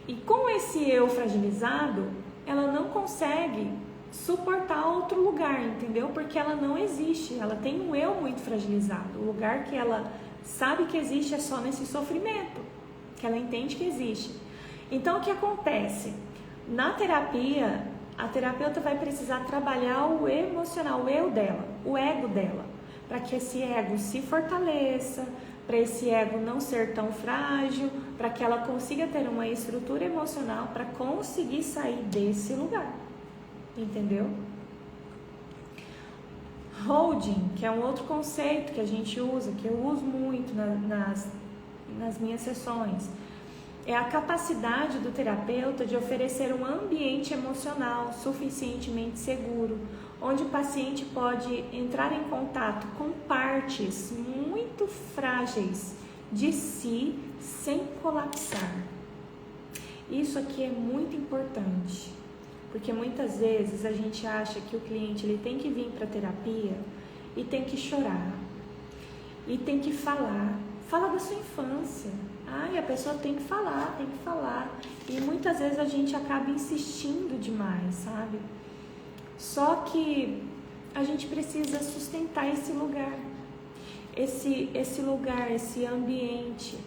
E com esse eu fragilizado, ela não consegue suportar outro lugar, entendeu? Porque ela não existe, ela tem um eu muito fragilizado. O lugar que ela sabe que existe é só nesse sofrimento, que ela entende que existe. Então, o que acontece? Na terapia, a terapeuta vai precisar trabalhar o emocional, o eu dela, o ego dela, para que esse ego se fortaleça, para esse ego não ser tão frágil, para que ela consiga ter uma estrutura emocional para conseguir sair desse lugar. Entendeu? Holding, que é um outro conceito que a gente usa, que eu uso muito nas minhas sessões, é a capacidade do terapeuta de oferecer um ambiente emocional suficientemente seguro, onde o paciente pode entrar em contato com partes muito frágeis de si sem colapsar. Isso aqui é muito importante. Porque muitas vezes a gente acha que o cliente ele tem que vir para a terapia e tem que chorar, e tem que falar da sua infância. Ai, a pessoa tem que falar. E muitas vezes a gente acaba insistindo demais, sabe? Só que a gente precisa sustentar esse lugar, esse lugar, esse ambiente.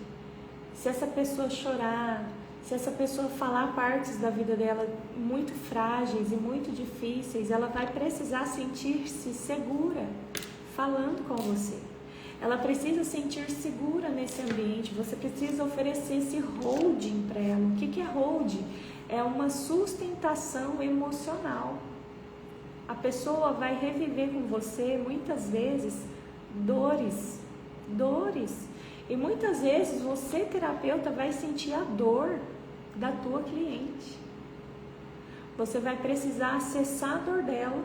Se essa pessoa chorar, se essa pessoa falar partes da vida dela muito frágeis e muito difíceis, ela vai precisar sentir-se segura falando com você. Ela precisa sentir segura nesse ambiente. Você precisa oferecer esse holding para ela. O que é holding? É uma sustentação emocional. A pessoa vai reviver com você muitas vezes dores. E muitas vezes você, terapeuta, vai sentir a dor da tua cliente. Você vai precisar acessar a dor dela.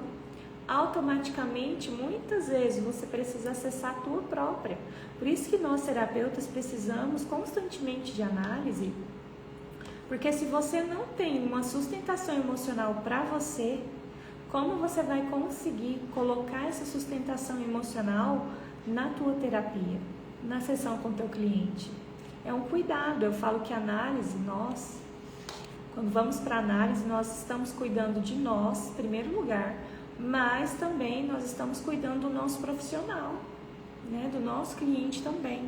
Automaticamente, muitas vezes, você precisa acessar a tua própria. Por isso que nós, terapeutas, precisamos constantemente de análise, porque se você não tem uma sustentação emocional para você, como você vai conseguir colocar essa sustentação emocional na tua terapia, na sessão com o teu cliente? É um cuidado. Eu falo que a análise, quando vamos para a análise, nós estamos cuidando de nós, em primeiro lugar, mas também nós estamos cuidando do nosso profissional, né? Do nosso cliente também.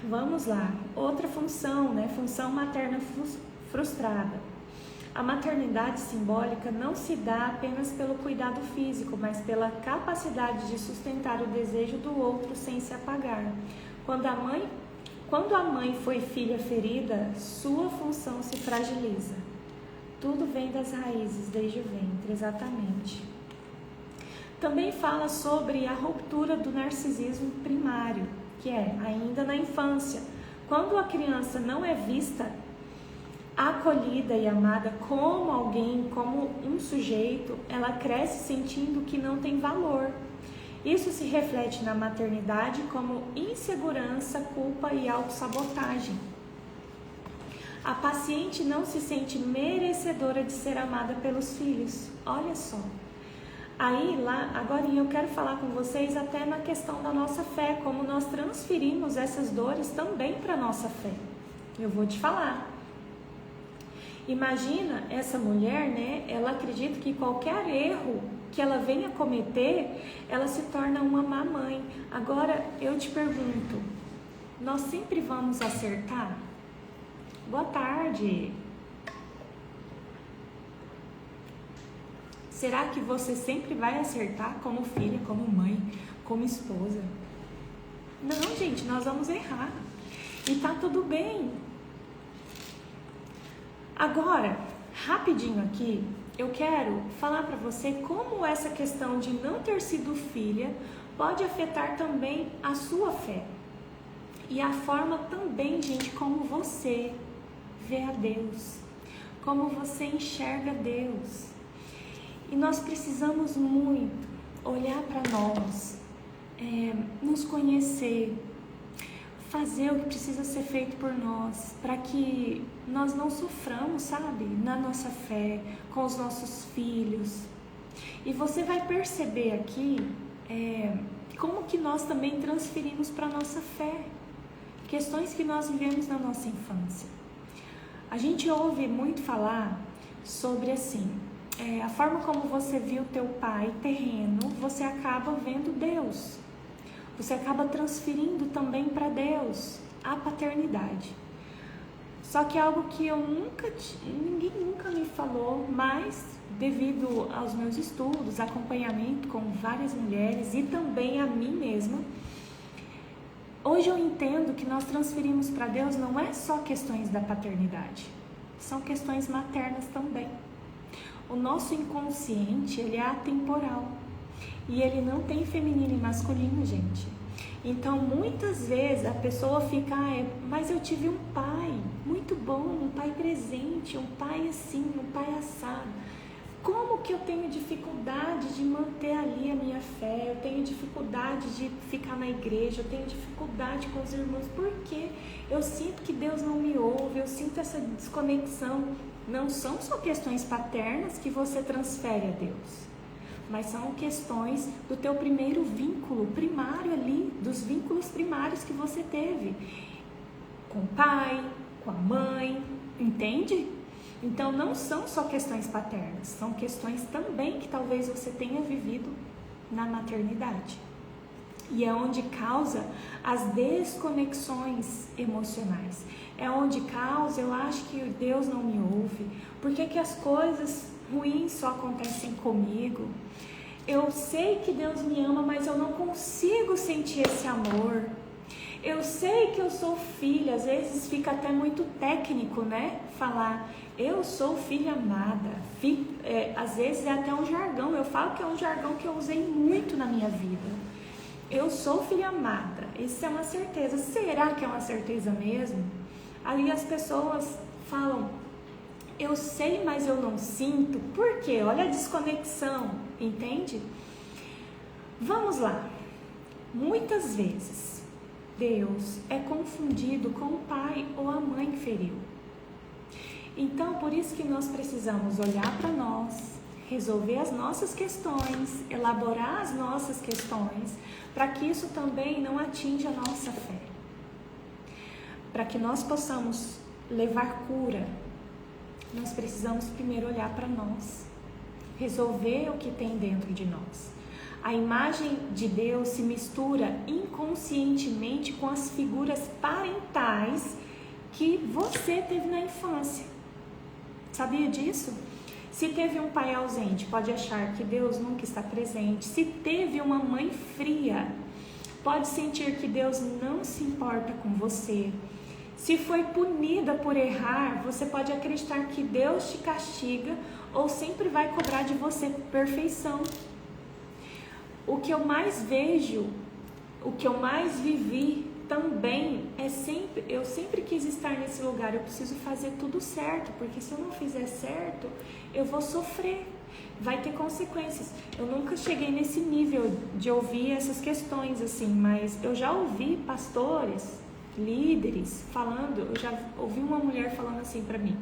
Vamos lá. Outra função, né? Função materna frustrada. A maternidade simbólica não se dá apenas pelo cuidado físico, mas pela capacidade de sustentar o desejo do outro sem se apagar. Quando a mãe foi filha ferida, sua função se fragiliza. Tudo vem das raízes, desde o ventre, exatamente. Também fala sobre a ruptura do narcisismo primário, que é ainda na infância. Quando a criança não é vista, acolhida e amada como alguém, como um sujeito, ela cresce sentindo que não tem valor. Isso se reflete na maternidade como insegurança, culpa e autossabotagem. A paciente não se sente merecedora de ser amada pelos filhos. Olha só. Aí, agora eu quero falar com vocês até na questão da nossa fé, como nós transferimos essas dores também para a nossa fé. Eu vou te falar. Imagina essa mulher, né? Ela acredita que qualquer erro que ela venha cometer, ela se torna uma má mãe. Agora, eu te pergunto, nós sempre vamos acertar? Boa tarde. Será que você sempre vai acertar como filha, como mãe, como esposa? Não, gente, nós vamos errar. E tá tudo bem. Agora, rapidinho aqui, eu quero falar para você como essa questão de não ter sido filha pode afetar também a sua fé. E a forma também, gente, como você vê a Deus, como você enxerga Deus. E nós precisamos muito olhar para nós, nos conhecer, fazer o que precisa ser feito por nós, para que nós não soframos, sabe, na nossa fé, com os nossos filhos. E você vai perceber aqui como que nós também transferimos para a nossa fé, questões que nós vivemos na nossa infância. A gente ouve muito falar sobre assim, a forma como você viu teu pai terreno, você acaba vendo Deus. Você acaba transferindo também para Deus a paternidade. Só que é algo que ninguém nunca me falou, mas devido aos meus estudos, acompanhamento com várias mulheres e também a mim mesma, hoje eu entendo que nós transferimos para Deus não é só questões da paternidade, são questões maternas também. O nosso inconsciente, ele é atemporal. E ele não tem feminino e masculino, gente. Então, muitas vezes a pessoa fica, mas eu tive um pai muito bom, um pai presente, um pai assim, um pai assado. Como que eu tenho dificuldade de manter ali a minha fé? Eu tenho dificuldade de ficar na igreja, eu tenho dificuldade com os irmãos. Por quê? Eu sinto que Deus não me ouve, eu sinto essa desconexão. Não são só questões paternas que você transfere a Deus, mas são questões do teu primeiro vínculo primário ali, dos vínculos primários que você teve com o pai, com a mãe, entende? Então não são só questões paternas, são questões também que talvez você tenha vivido na maternidade. E é onde causa as desconexões emocionais. É onde causa, eu acho que Deus não me ouve. Por que as coisas ruins só acontecem comigo? Eu sei que Deus me ama, mas eu não consigo sentir esse amor. Eu sei que eu sou filha, às vezes fica até muito técnico, né? Falar, eu sou filha amada. Às vezes é até um jargão, eu falo que é um jargão que eu usei muito na minha vida. Eu sou filha amada, isso é uma certeza. Será que é uma certeza mesmo? Aí as pessoas falam, eu sei, mas eu não sinto. Por quê? Olha a desconexão, entende? Vamos lá. Muitas vezes, Deus é confundido com o pai ou a mãe que feriu. Então, por isso que nós precisamos olhar para nós, resolver as nossas questões, elaborar as nossas questões, para que isso também não atinja a nossa fé. Para que nós possamos levar cura, nós precisamos primeiro olhar para nós, resolver o que tem dentro de nós. A imagem de Deus se mistura inconscientemente com as figuras parentais que você teve na infância. Sabia disso? Se teve um pai ausente, pode achar que Deus nunca está presente. Se teve uma mãe fria, pode sentir que Deus não se importa com você. Se foi punida por errar, você pode acreditar que Deus te castiga ou sempre vai cobrar de você perfeição. O que eu mais vejo, o que eu mais vivi também eu sempre quis estar nesse lugar. Eu preciso fazer tudo certo, porque se eu não fizer certo, eu vou sofrer, vai ter consequências. Eu nunca cheguei nesse nível de ouvir essas questões assim, mas eu já ouvi pastores, líderes falando. Eu já ouvi uma mulher falando assim para mim: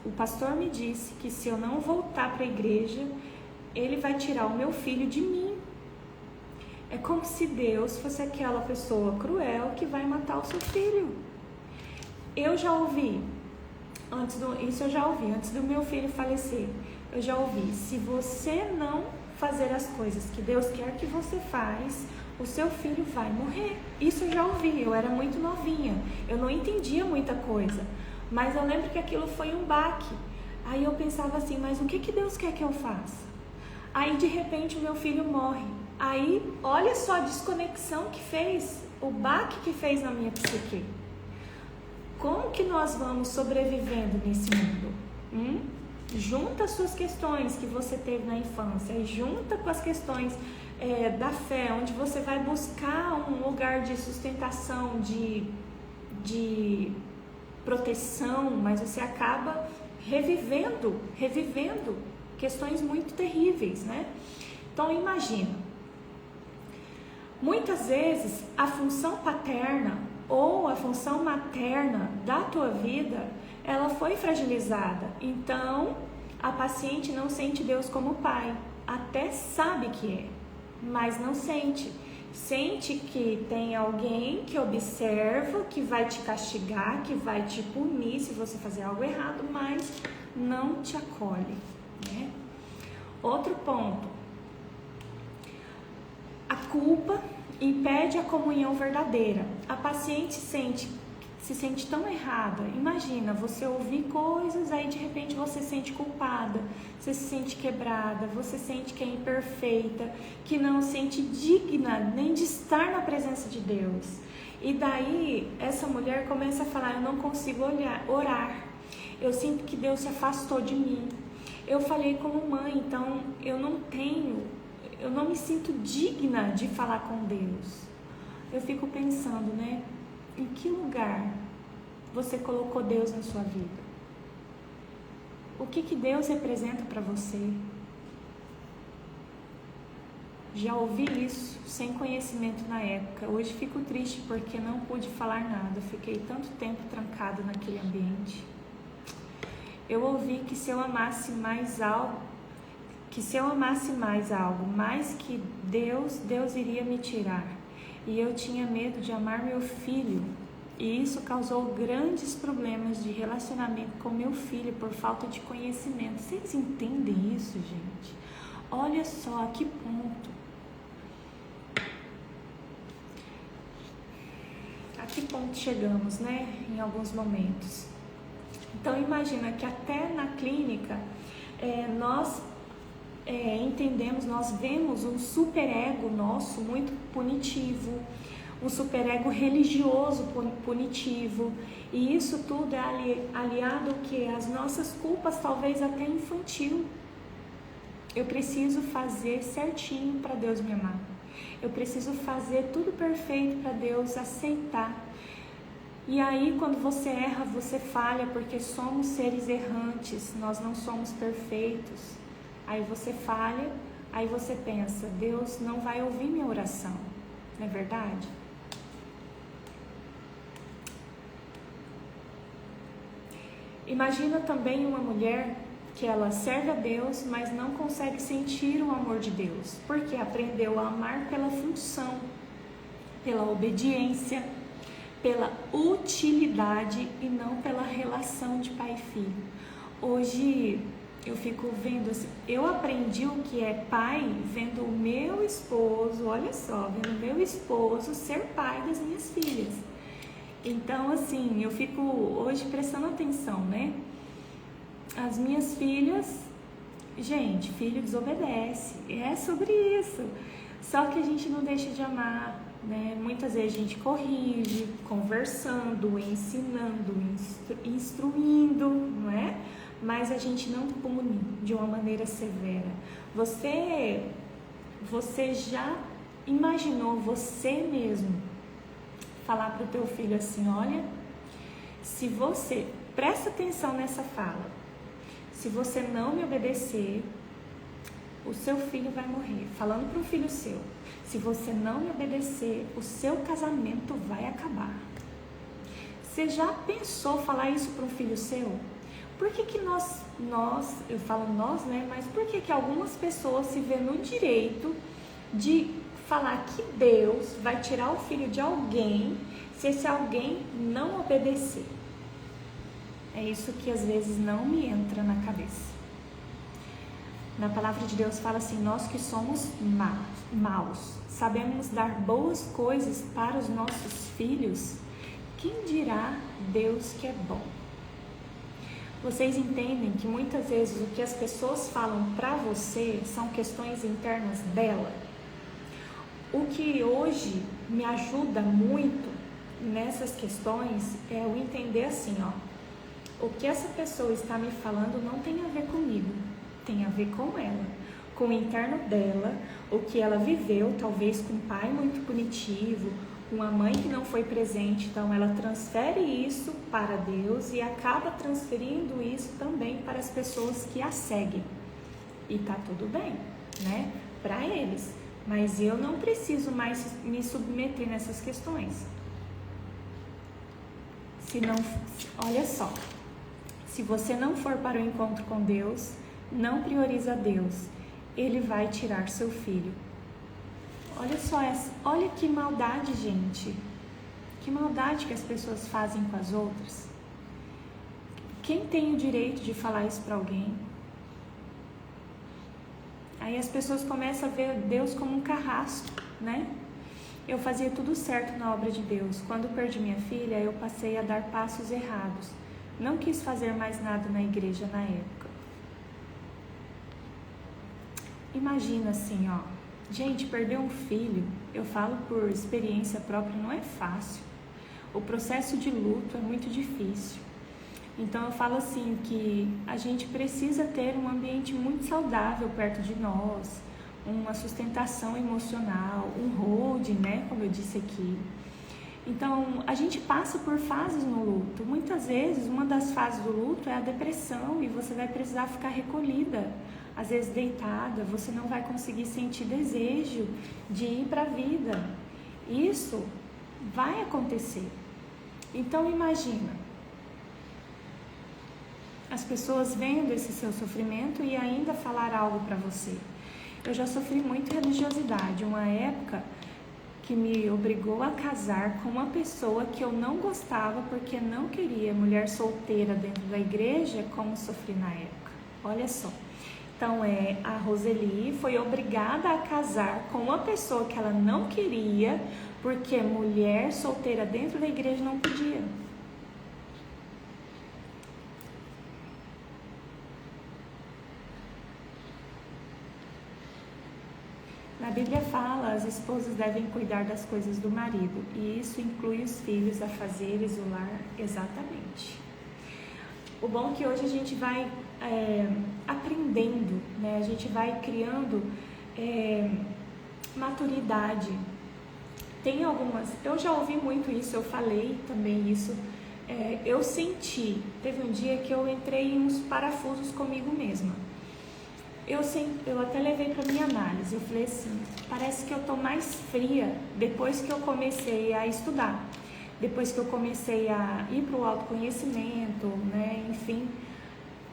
o pastor me disse que se eu não voltar para a igreja, ele vai tirar o meu filho de mim. É como se Deus fosse aquela pessoa cruel que vai matar o seu filho. Eu já ouvi, antes do meu filho falecer, eu já ouvi: se você não fazer as coisas que Deus quer que você faz, o seu filho vai morrer. Isso eu já ouvi, eu era muito novinha, eu não entendia muita coisa, mas eu lembro que aquilo foi um baque. Aí eu pensava assim: mas o que Deus quer que eu faça? Aí de repente o meu filho morre. Aí olha só a desconexão que fez, o baque que fez na minha psique. Como que nós vamos sobrevivendo nesse mundo? Junta as suas questões que você teve na infância e junta com as questões da fé, onde você vai buscar um lugar de sustentação, de proteção, mas você acaba revivendo questões muito terríveis, né? Então imagina, muitas vezes a função paterna ou a função materna da tua vida, ela foi fragilizada. Então a paciente não sente Deus como pai, até sabe que é, mas não sente. Sente que tem alguém que observa, que vai te castigar, que vai te punir se você fazer algo errado, mas não te acolhe, né? Outro ponto: a culpa impede a comunhão verdadeira. A paciente se sente tão errada. Imagina, você ouvir coisas, aí de repente você se sente culpada, você se sente quebrada, você sente que é imperfeita, que não se sente digna nem de estar na presença de Deus. E daí essa mulher começa a falar: eu não consigo orar, eu sinto que Deus se afastou de mim. Eu falei como mãe, então eu não me sinto digna de falar com Deus. Eu fico pensando, né? Em que lugar você colocou Deus na sua vida? O que Deus representa para você? Já ouvi isso sem conhecimento na época. Hoje fico triste porque não pude falar nada. Fiquei tanto tempo trancada naquele ambiente. Eu ouvi que se eu amasse mais algo, mais que Deus iria me tirar. E eu tinha medo de amar meu filho. E isso causou grandes problemas de relacionamento com meu filho por falta de conhecimento. Vocês entendem isso, gente? Olha só a que ponto. A que ponto chegamos, né? Em alguns momentos. Então imagina que até na clínica nós entendemos, nós vemos um superego nosso muito punitivo, um superego religioso punitivo, e isso tudo é aliado ao que? As nossas culpas, talvez até infantil. Eu preciso fazer certinho para Deus me amar, eu preciso fazer tudo perfeito para Deus aceitar. E aí quando você erra, você falha, porque somos seres errantes, nós não somos perfeitos. Aí você falha, aí você pensa: Deus não vai ouvir minha oração, não é verdade? Imagina também uma mulher que ela serve a Deus, mas não consegue sentir o amor de Deus, porque aprendeu a amar pela função, pela obediência, pela utilidade e não pela relação de pai e filho. Hoje eu fico vendo assim, eu aprendi o que é pai vendo o meu esposo, olha só, vendo o meu esposo ser pai das minhas filhas. Então, assim, eu fico hoje prestando atenção, né? As minhas filhas, gente, filho desobedece, é sobre isso. Só que a gente não deixa de amar, né? Muitas vezes a gente corrige, conversando, ensinando, instruindo, não é? Mas a gente não pune de uma maneira severa. Você já imaginou você mesmo falar para o teu filho assim, olha, se você, presta atenção nessa fala, se você não me obedecer, o seu filho vai morrer. Falando para um filho seu, se você não me obedecer, o seu casamento vai acabar. Você já pensou falar isso para um filho seu? Por que nós, eu falo nós, né? Mas por que algumas pessoas se vê no direito de falar que Deus vai tirar o filho de alguém se esse alguém não obedecer? É isso que às vezes não me entra na cabeça. Na palavra de Deus fala assim, nós que somos maus, sabemos dar boas coisas para os nossos filhos, quem dirá Deus que é bom? Vocês entendem que muitas vezes o que as pessoas falam para você são questões internas dela? O que hoje me ajuda muito nessas questões é eu entender assim, ó, o que essa pessoa está me falando não tem a ver comigo, tem a ver com ela, com o interno dela, o que ela viveu, talvez com um pai muito punitivo, uma mãe que não foi presente, então ela transfere isso para Deus e acaba transferindo isso também para as pessoas que a seguem. E tá tudo bem, né? Para eles. Mas eu não preciso mais me submeter nessas questões. Se não, olha só, se você não for para o encontro com Deus, não prioriza Deus, Ele vai tirar seu filho. Olha só essa, olha que maldade, gente. Que maldade que as pessoas fazem com as outras. Quem tem o direito de falar isso para alguém? Aí as pessoas começam a ver Deus como um carrasco, né? Eu fazia tudo certo na obra de Deus. Quando perdi minha filha, eu passei a dar passos errados. Não quis fazer mais nada na igreja na época. Imagina assim, ó. Gente, perder um filho, eu falo por experiência própria, não é fácil. O processo de luto é muito difícil. Então eu falo assim que a gente precisa ter um ambiente muito saudável perto de nós, uma sustentação emocional, um hold, né, como eu disse aqui. Então a gente passa por fases no luto. Muitas vezes uma das fases do luto é a depressão e você vai precisar ficar recolhida. Às vezes deitada, você não vai conseguir sentir desejo de ir para a vida. Isso vai acontecer. Então imagina, as pessoas vendo esse seu sofrimento e ainda falar algo para você. Eu já sofri muito religiosidade, uma época que me obrigou a casar com uma pessoa que eu não gostava porque não queria mulher solteira dentro da igreja, como sofri na época. Olha só. Então, a Roseli foi obrigada a casar com uma pessoa que ela não queria, porque mulher solteira dentro da igreja não podia. Na Bíblia fala, as esposas devem cuidar das coisas do marido, e isso inclui os filhos, afazeres, o lar, exatamente. O bom é que hoje a gente vai aprendendo, né? A gente vai criando maturidade. Tem algumas, eu já ouvi muito isso, eu falei também isso, eu senti, teve um dia que eu entrei em uns parafusos comigo mesma. Eu até levei para minha análise, eu falei assim, parece que eu tô mais fria depois que eu comecei a estudar. Depois que eu comecei a ir para o autoconhecimento, né, enfim,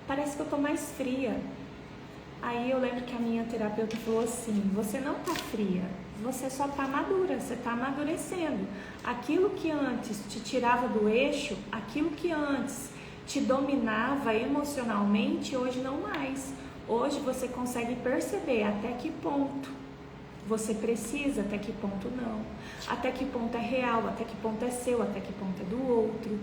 parece que eu tô mais fria. Aí eu lembro que a minha terapeuta falou assim, você não tá fria, você só tá madura, você tá amadurecendo. Aquilo que antes te tirava do eixo, aquilo que antes te dominava emocionalmente, hoje não mais. Hoje você consegue perceber até que ponto você precisa, até que ponto não, até que ponto é real, até que ponto é seu, até que ponto é do outro.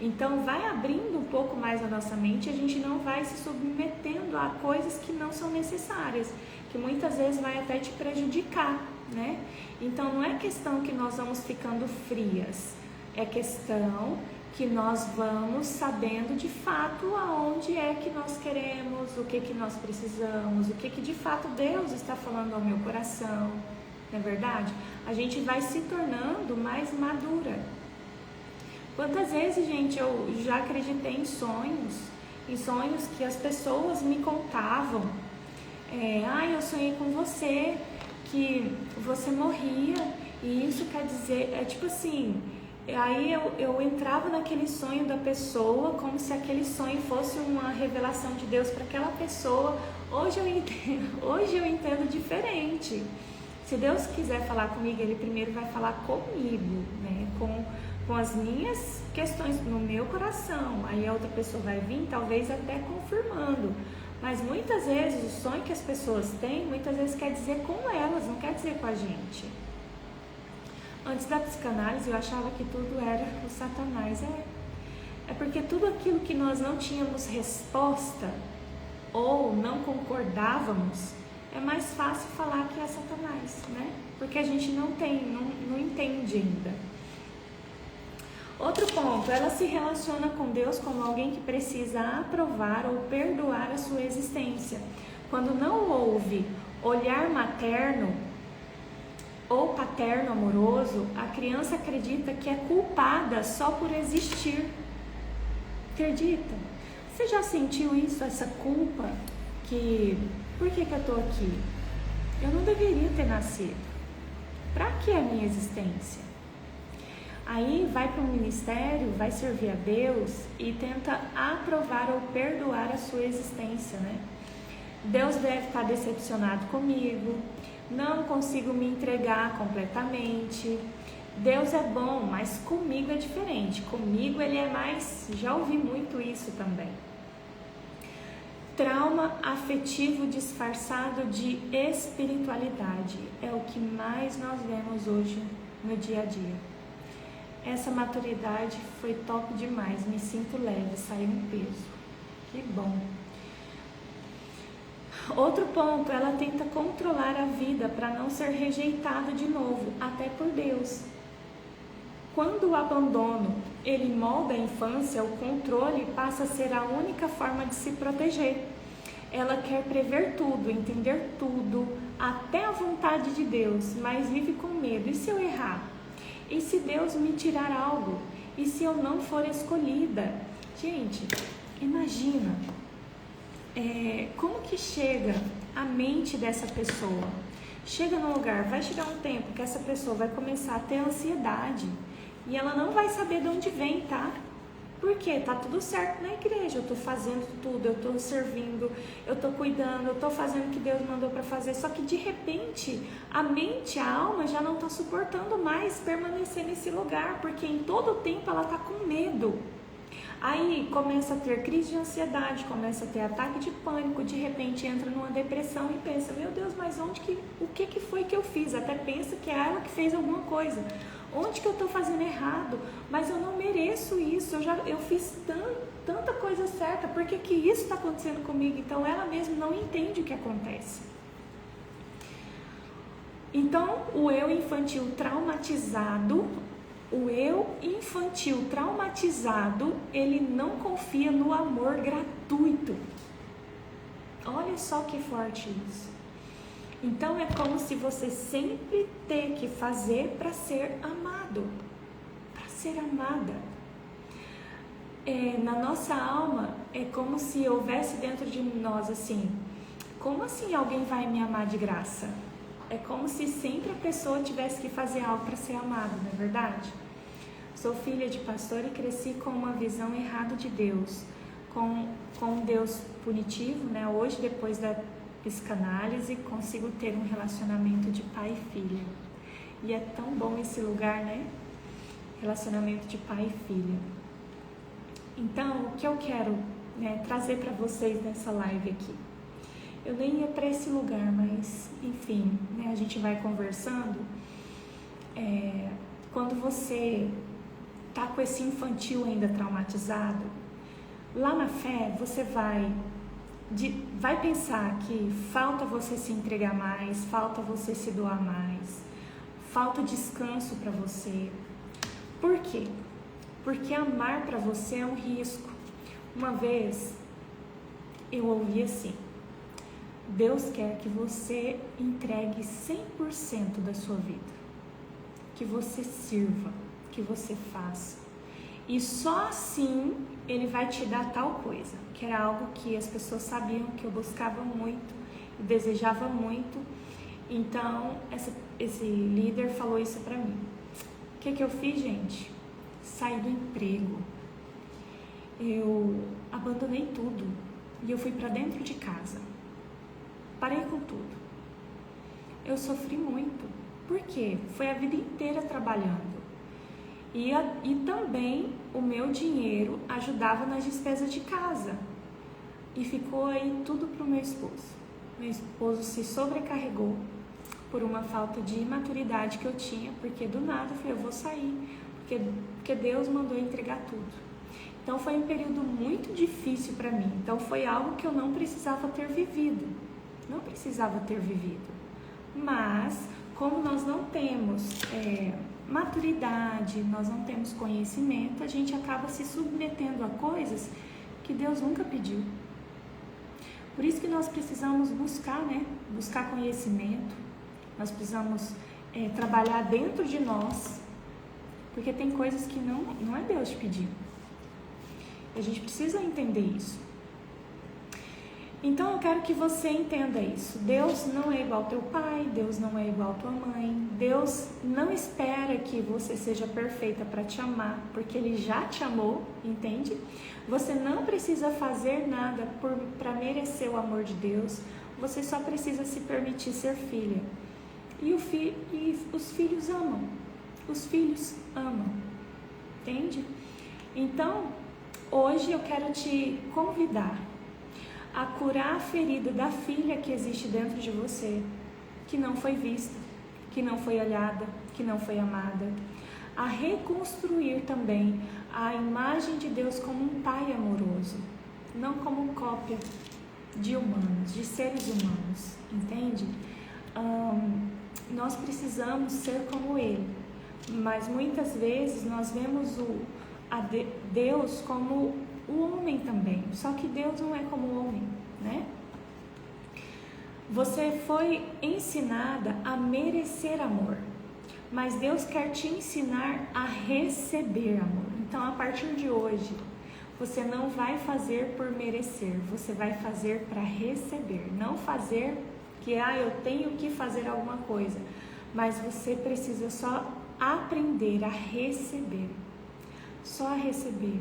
Então vai abrindo um pouco mais a nossa mente e a gente não vai se submetendo a coisas que não são necessárias, que muitas vezes vai até te prejudicar, né? Então não é questão que nós vamos ficando frias, é questão que nós vamos sabendo de fato aonde é que nós queremos, o que nós precisamos, o que de fato Deus está falando ao meu coração, não é verdade? A gente vai se tornando mais madura. Quantas vezes, gente, eu já acreditei em sonhos que as pessoas me contavam, eu sonhei com você, que você morria, e isso quer dizer, tipo assim, aí eu entrava naquele sonho da pessoa, como se aquele sonho fosse uma revelação de Deus para aquela pessoa. Hoje eu entendo diferente. Se Deus quiser falar comigo, Ele primeiro vai falar comigo, né? Com as minhas questões no meu coração. Aí a outra pessoa vai vir, talvez até confirmando. Mas muitas vezes o sonho que as pessoas têm, muitas vezes quer dizer com elas, não quer dizer com a gente. Antes da psicanálise eu achava que tudo era o Satanás. É porque tudo aquilo que nós não tínhamos resposta ou não concordávamos, é mais fácil falar que é Satanás, né? Porque a gente não entende ainda. Outro ponto, ela se relaciona com Deus como alguém que precisa aprovar ou perdoar a sua existência. Quando não houve olhar materno ou paterno amoroso, a criança acredita que é culpada só por existir. Acredita? Você já sentiu isso, essa culpa? Por que eu tô aqui? Eu não deveria ter nascido. Pra que a minha existência? Aí vai para um ministério, vai servir a Deus e tenta aprovar ou perdoar a sua existência, né? Deus deve estar decepcionado comigo, não consigo me entregar completamente. Deus é bom, mas comigo é diferente. Comigo Ele é mais... Já ouvi muito isso também. Trauma afetivo disfarçado de espiritualidade é o que mais nós vemos hoje no dia a dia. Essa maturidade foi top demais, me sinto leve, saiu um peso. Que bom. Outro ponto, ela tenta controlar a vida para não ser rejeitada de novo, até por Deus. Quando o abandono, ele molda a infância, o controle passa a ser a única forma de se proteger. Ela quer prever tudo, entender tudo, até a vontade de Deus, mas vive com medo. E se eu errar? E se Deus me tirar algo? E se eu não for escolhida? Gente, imagina como que chega a mente dessa pessoa. Chega num lugar, vai chegar um tempo que essa pessoa vai começar a ter ansiedade e ela não vai saber de onde vem, tá? Porque tá tudo certo na igreja, eu tô fazendo tudo, eu tô servindo, eu tô cuidando, eu tô fazendo o que Deus mandou para fazer, só que de repente a mente, a alma já não tá suportando mais permanecer nesse lugar, porque em todo tempo ela tá com medo. Aí começa a ter crise de ansiedade, começa a ter ataque de pânico, de repente entra numa depressão e pensa, meu Deus, mas o que foi que eu fiz? Até pensa que é ela que fez alguma coisa. Onde que eu estou fazendo errado? Mas eu não mereço isso, eu fiz tanta coisa certa, por que isso está acontecendo comigo? Então ela mesma não entende o que acontece. Então o eu infantil traumatizado, ele não confia no amor gratuito. Olha só que forte isso. Então é como se você sempre tem que fazer para ser amado, para ser amada. Na nossa alma é como se houvesse dentro de nós assim, como assim alguém vai me amar de graça? É como se sempre a pessoa tivesse que fazer algo para ser amada, não é verdade? Sou filha de pastor e cresci com uma visão errada de Deus, com um Deus punitivo, né? Hoje, depois da psicanálise, consigo ter um relacionamento de pai e filha. E é tão bom esse lugar, né? Relacionamento de pai e filha. Então, o que eu quero, né, trazer para vocês nessa live aqui? Eu nem ia para esse lugar, mas enfim, né, a gente vai conversando. Quando você tá com esse infantil ainda traumatizado, lá na fé você vai pensar que falta você se entregar mais, falta você se doar mais, falta descanso para você. Por quê? Porque amar para você é um risco. Uma vez eu ouvi assim: Deus quer que você entregue 100% da sua vida, que você sirva, que você faça. E só assim Ele vai te dar tal coisa, que era algo que as pessoas sabiam que eu buscava muito e desejava muito. Então, esse líder falou isso pra mim. O que eu fiz, gente? Saí do emprego. Eu abandonei tudo e eu fui pra dentro de casa. Parei com tudo. Eu sofri muito. Por quê? Foi a vida inteira trabalhando. E também o meu dinheiro ajudava nas despesas de casa. E ficou aí tudo pro meu esposo. Meu esposo se sobrecarregou por uma falta de maturidade que eu tinha, porque do nada eu falei, eu vou sair, porque Deus mandou entregar tudo. Então foi um período muito difícil para mim. Então foi algo que eu não precisava ter vivido. Não precisava ter vivido. Mas, como nós não temos maturidade, nós não temos conhecimento, a gente acaba se submetendo a coisas que Deus nunca pediu. Por isso que nós precisamos buscar, né? Buscar conhecimento, nós precisamos trabalhar dentro de nós, porque tem coisas que não é Deus te pedindo. A gente precisa entender isso. Então eu quero que você entenda isso. Deus não é igual ao teu pai, Deus não é igual à tua mãe. Deus não espera que você seja perfeita para te amar, porque Ele já te amou, entende? Você não precisa fazer nada para merecer o amor de Deus, você só precisa se permitir ser filha. E os filhos amam, entende? Então, hoje eu quero te convidar a curar a ferida da filha que existe dentro de você, que não foi vista, que não foi olhada, que não foi amada. A reconstruir também a imagem de Deus como um pai amoroso, não como cópia de humanos, de seres humanos, entende? Nós precisamos ser como Ele, mas muitas vezes nós vemos Deus como o homem também, só que Deus não é como o homem, né? Você foi ensinada a merecer amor, mas Deus quer te ensinar a receber amor. Então, a partir de hoje, você não vai fazer por merecer, você vai fazer para receber. Não fazer que, eu tenho que fazer alguma coisa, mas você precisa só aprender a receber. Só a receber,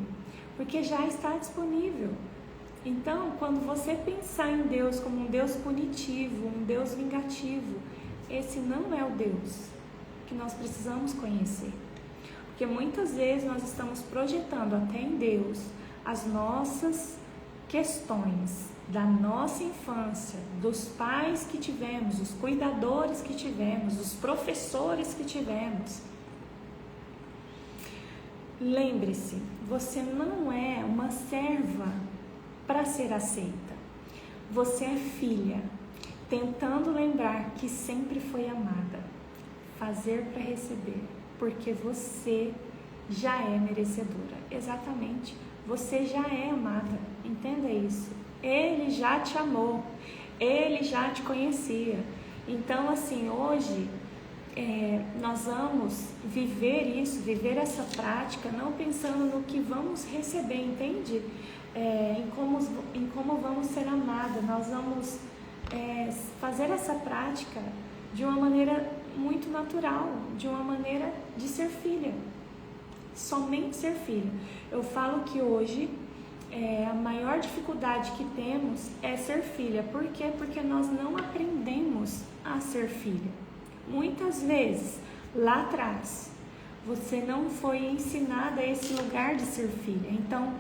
porque já está disponível. Então, quando você pensar em Deus como um Deus punitivo, um Deus vingativo, esse não é o Deus que nós precisamos conhecer. Porque muitas vezes nós estamos projetando até em Deus as nossas questões da nossa infância, dos pais que tivemos, dos cuidadores que tivemos, dos professores que tivemos. Lembre-se, você não é uma serva para ser aceita. Você é filha, tentando lembrar que sempre foi amada. Fazer para receber, porque você já é merecedora. Exatamente, você já é amada. Entenda isso. Ele já te amou, Ele já te conhecia. Então, assim, hoje nós vamos viver isso, viver essa prática, não pensando no que vamos receber, entende? Em como vamos ser amados. Nós vamos fazer essa prática de uma maneira muito natural, de uma maneira de ser filha, somente ser filha. Eu falo que hoje a maior dificuldade que temos é ser filha. Por quê? Porque nós não aprendemos a ser filha. Muitas vezes, lá atrás, você não foi ensinada a esse lugar de ser filha. Então,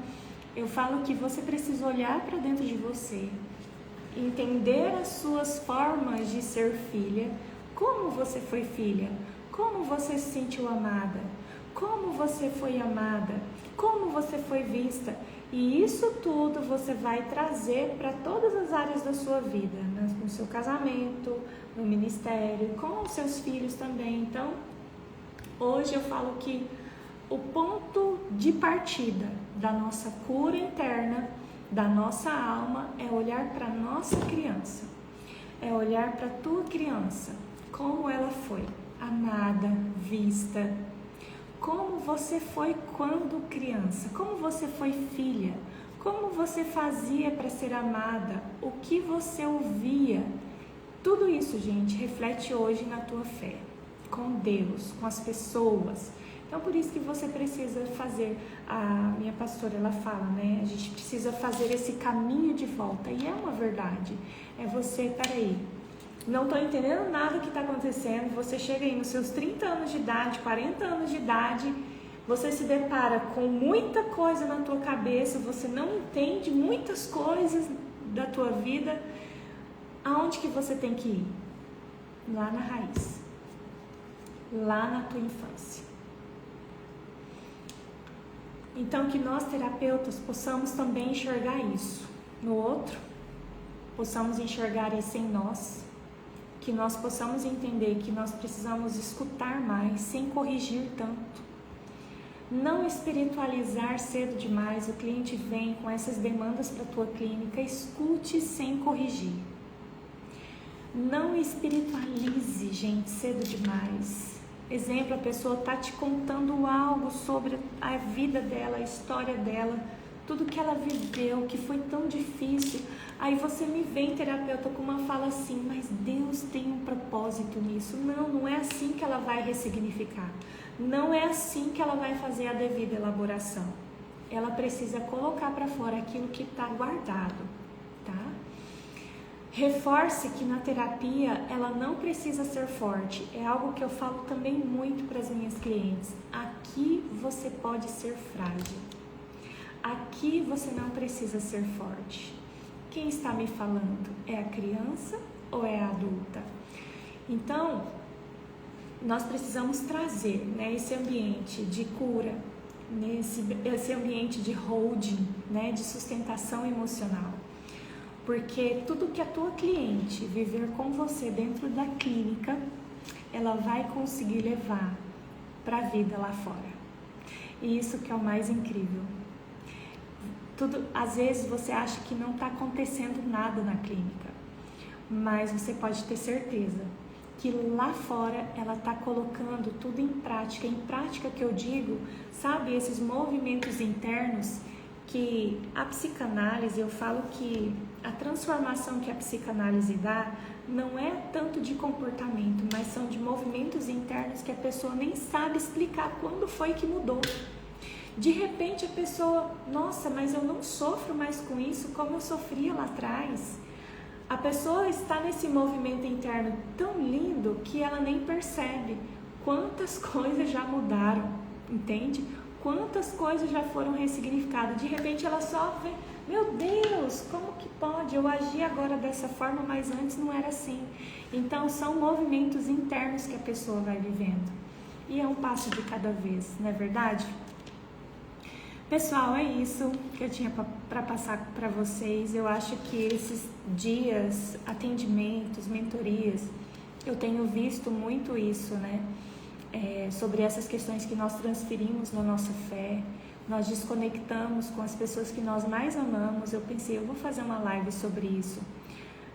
eu falo que você precisa olhar para dentro de você entender as suas formas de ser filha, como você foi filha, como você se sentiu amada, como você foi amada, como você foi vista. E isso tudo você vai trazer para todas as áreas da sua vida, no seu casamento, no ministério, com os seus filhos também. Então, hoje eu falo que o ponto de partida da nossa cura interna, da nossa alma, é olhar para a nossa criança, é olhar para a tua criança, como ela foi amada, vista, como você foi quando criança, como você foi filha, como você fazia para ser amada, o que você ouvia. Tudo isso, gente, reflete hoje na tua fé, com Deus, com as pessoas. Então, por isso que você precisa fazer, a minha pastora, ela fala, né? A gente precisa fazer esse caminho de volta. E é uma verdade. É você, peraí, não estou entendendo nada que está acontecendo. Você chega aí nos seus 30 anos de idade, 40 anos de idade, você se depara com muita coisa na tua cabeça, você não entende muitas coisas da tua vida. Aonde que você tem que ir? Lá na raiz. Lá na tua infância. Então, que nós terapeutas possamos também enxergar isso no outro, possamos enxergar isso em nós, que nós possamos entender que nós precisamos escutar mais, sem corrigir tanto. Não espiritualizar cedo demais. O cliente vem com essas demandas para a tua clínica, escute sem corrigir. Não espiritualize, gente, cedo demais. Exemplo, a pessoa está te contando algo sobre a vida dela, a história dela, tudo que ela viveu, que foi tão difícil. Aí você me vem, terapeuta, com uma fala assim, mas Deus tem um propósito nisso. Não, não é assim que ela vai ressignificar. Não é assim que ela vai fazer a devida elaboração. Ela precisa colocar para fora aquilo que está guardado, tá? Reforce que na terapia ela não precisa ser forte. É algo que eu falo também muito para as minhas clientes. Aqui você pode ser frágil. Aqui você não precisa ser forte. Quem está me falando? É a criança ou é a adulta? Então, nós precisamos trazer, né, esse ambiente de cura, esse ambiente de holding, né, de sustentação emocional. Porque tudo que a tua cliente viver com você dentro da clínica, ela vai conseguir levar para a vida lá fora. E isso que é o mais incrível. Às vezes você acha que não está acontecendo nada na clínica, mas você pode ter certeza que lá fora ela está colocando tudo em prática. Em prática que eu digo, sabe, esses movimentos internos que a psicanálise, eu falo que a transformação que a psicanálise dá não é tanto de comportamento, mas são de movimentos internos que a pessoa nem sabe explicar quando foi que mudou. De repente a pessoa, nossa, mas eu não sofro mais com isso como eu sofria lá atrás. A pessoa está nesse movimento interno tão lindo que ela nem percebe quantas coisas já mudaram, entende? Quantas coisas já foram ressignificadas. De repente ela só vê, meu Deus, como que pode? Eu agi agora dessa forma, mas antes não era assim. Então são movimentos internos que a pessoa vai vivendo. E é um passo de cada vez, não é verdade? Pessoal, é isso que eu tinha para passar para vocês. Eu acho que esses dias, atendimentos, mentorias, eu tenho visto muito isso, né? Sobre essas questões que nós transferimos na nossa fé, nós desconectamos com as pessoas que nós mais amamos. Eu pensei, eu vou fazer uma live sobre isso,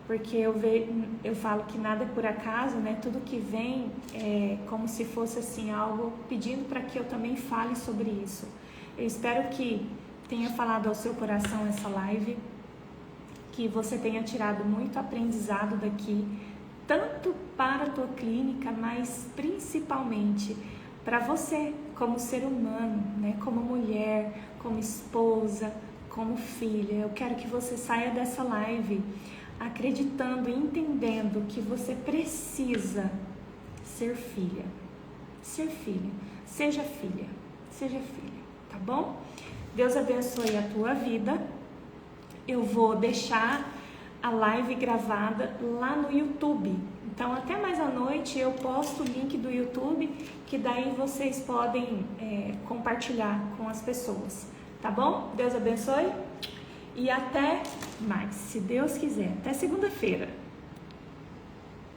porque eu falo que nada é por acaso, né? Tudo que vem é como se fosse assim, algo pedindo para que eu também fale sobre isso. Eu espero que tenha falado ao seu coração essa live, que você tenha tirado muito aprendizado daqui, tanto para a tua clínica, mas principalmente para você como ser humano, né? Como mulher, como esposa, como filha. Eu quero que você saia dessa live acreditando e entendendo que você precisa ser filha. Ser filha. Seja filha. Seja filha. Tá bom? Deus abençoe a tua vida. Eu vou deixar a live gravada lá no YouTube. Então, até mais à noite eu posto o link do YouTube, que daí vocês podem compartilhar com as pessoas, tá bom? Deus abençoe e até mais, se Deus quiser. Até segunda-feira.